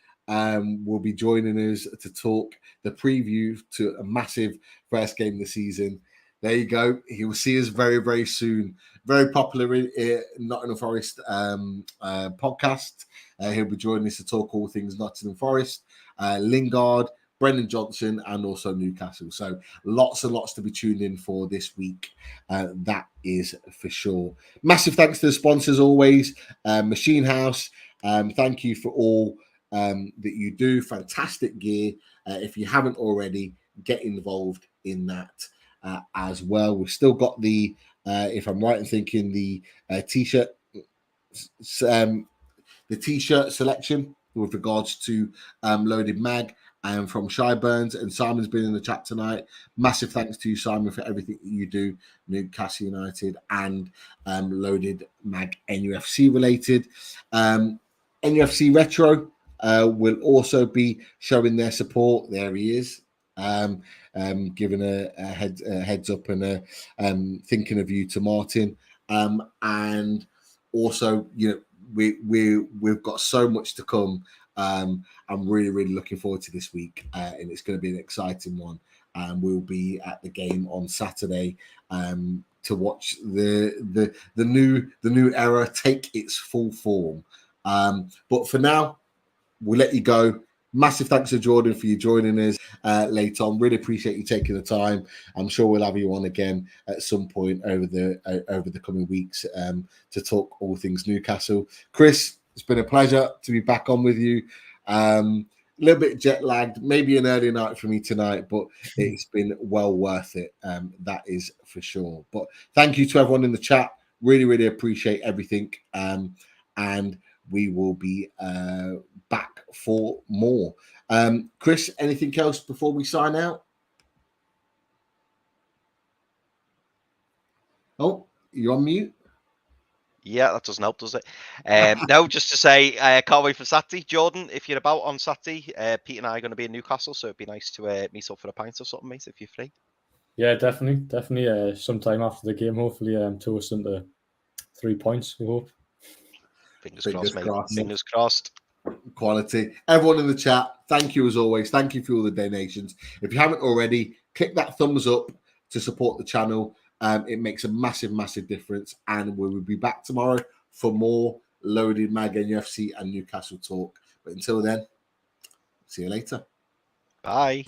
will be joining us to talk the preview to a massive first game of the season. There you go. He will see us very, very soon. Very popular in Nottingham Forest podcast. He'll be joining us to talk all things Nottingham Forest, Lingard, Brendan Johnson, and also Newcastle. So lots and lots to be tuned in for this week. That is for sure. Massive thanks to the sponsors always. Machine House. Thank you for all that you do. Fantastic gear. If you haven't already, get involved in that. As well. We've still got the, if I'm right in thinking, the t-shirt the t-shirt selection with regards to Loaded Mag and from Shy Burns, and Simon's been in the chat tonight. Massive thanks to you, Simon, for everything that you do, Newcastle United and Loaded Mag NUFC related. NUFC Retro will also be showing their support. There he is, giving a heads up and thinking of you to Martin. And also, we've got so much to come. I'm really looking forward to this week, and it's going to be an exciting one. We'll be at the game on Saturday to watch the new era take its full form. But for now, we'll let you go. Massive thanks to Jordan for you joining us later on. Really appreciate you taking the time. I'm sure we'll have you on again at some point over the coming weeks to talk all things Newcastle. Chris, it's been a pleasure to be back on with you. A little bit jet lagged, maybe an early night for me tonight, but it's been well worth it. That is for sure. But thank you to everyone in the chat. Really appreciate everything. And we will be back for more. Chris, anything else before we sign out? Oh, you're on mute. Yeah, that doesn't help, does it? No, just to say, I can't wait for Saturday. Jordan, if you're about on Saturday, Pete and I are going to be in Newcastle, so it'd be nice to meet up for a pint or something, mate, if you're free. Yeah, definitely. Sometime after the game, hopefully, toast into 3 points, we hope. Fingers crossed, mate. Fingers crossed. Quality. Everyone in the chat, thank you as always. Thank you for all the donations. If you haven't already, click that thumbs up to support the channel. It makes a massive difference. And we will be back tomorrow for more Loaded Mag NUFC and Newcastle talk. But until then, see you later. Bye.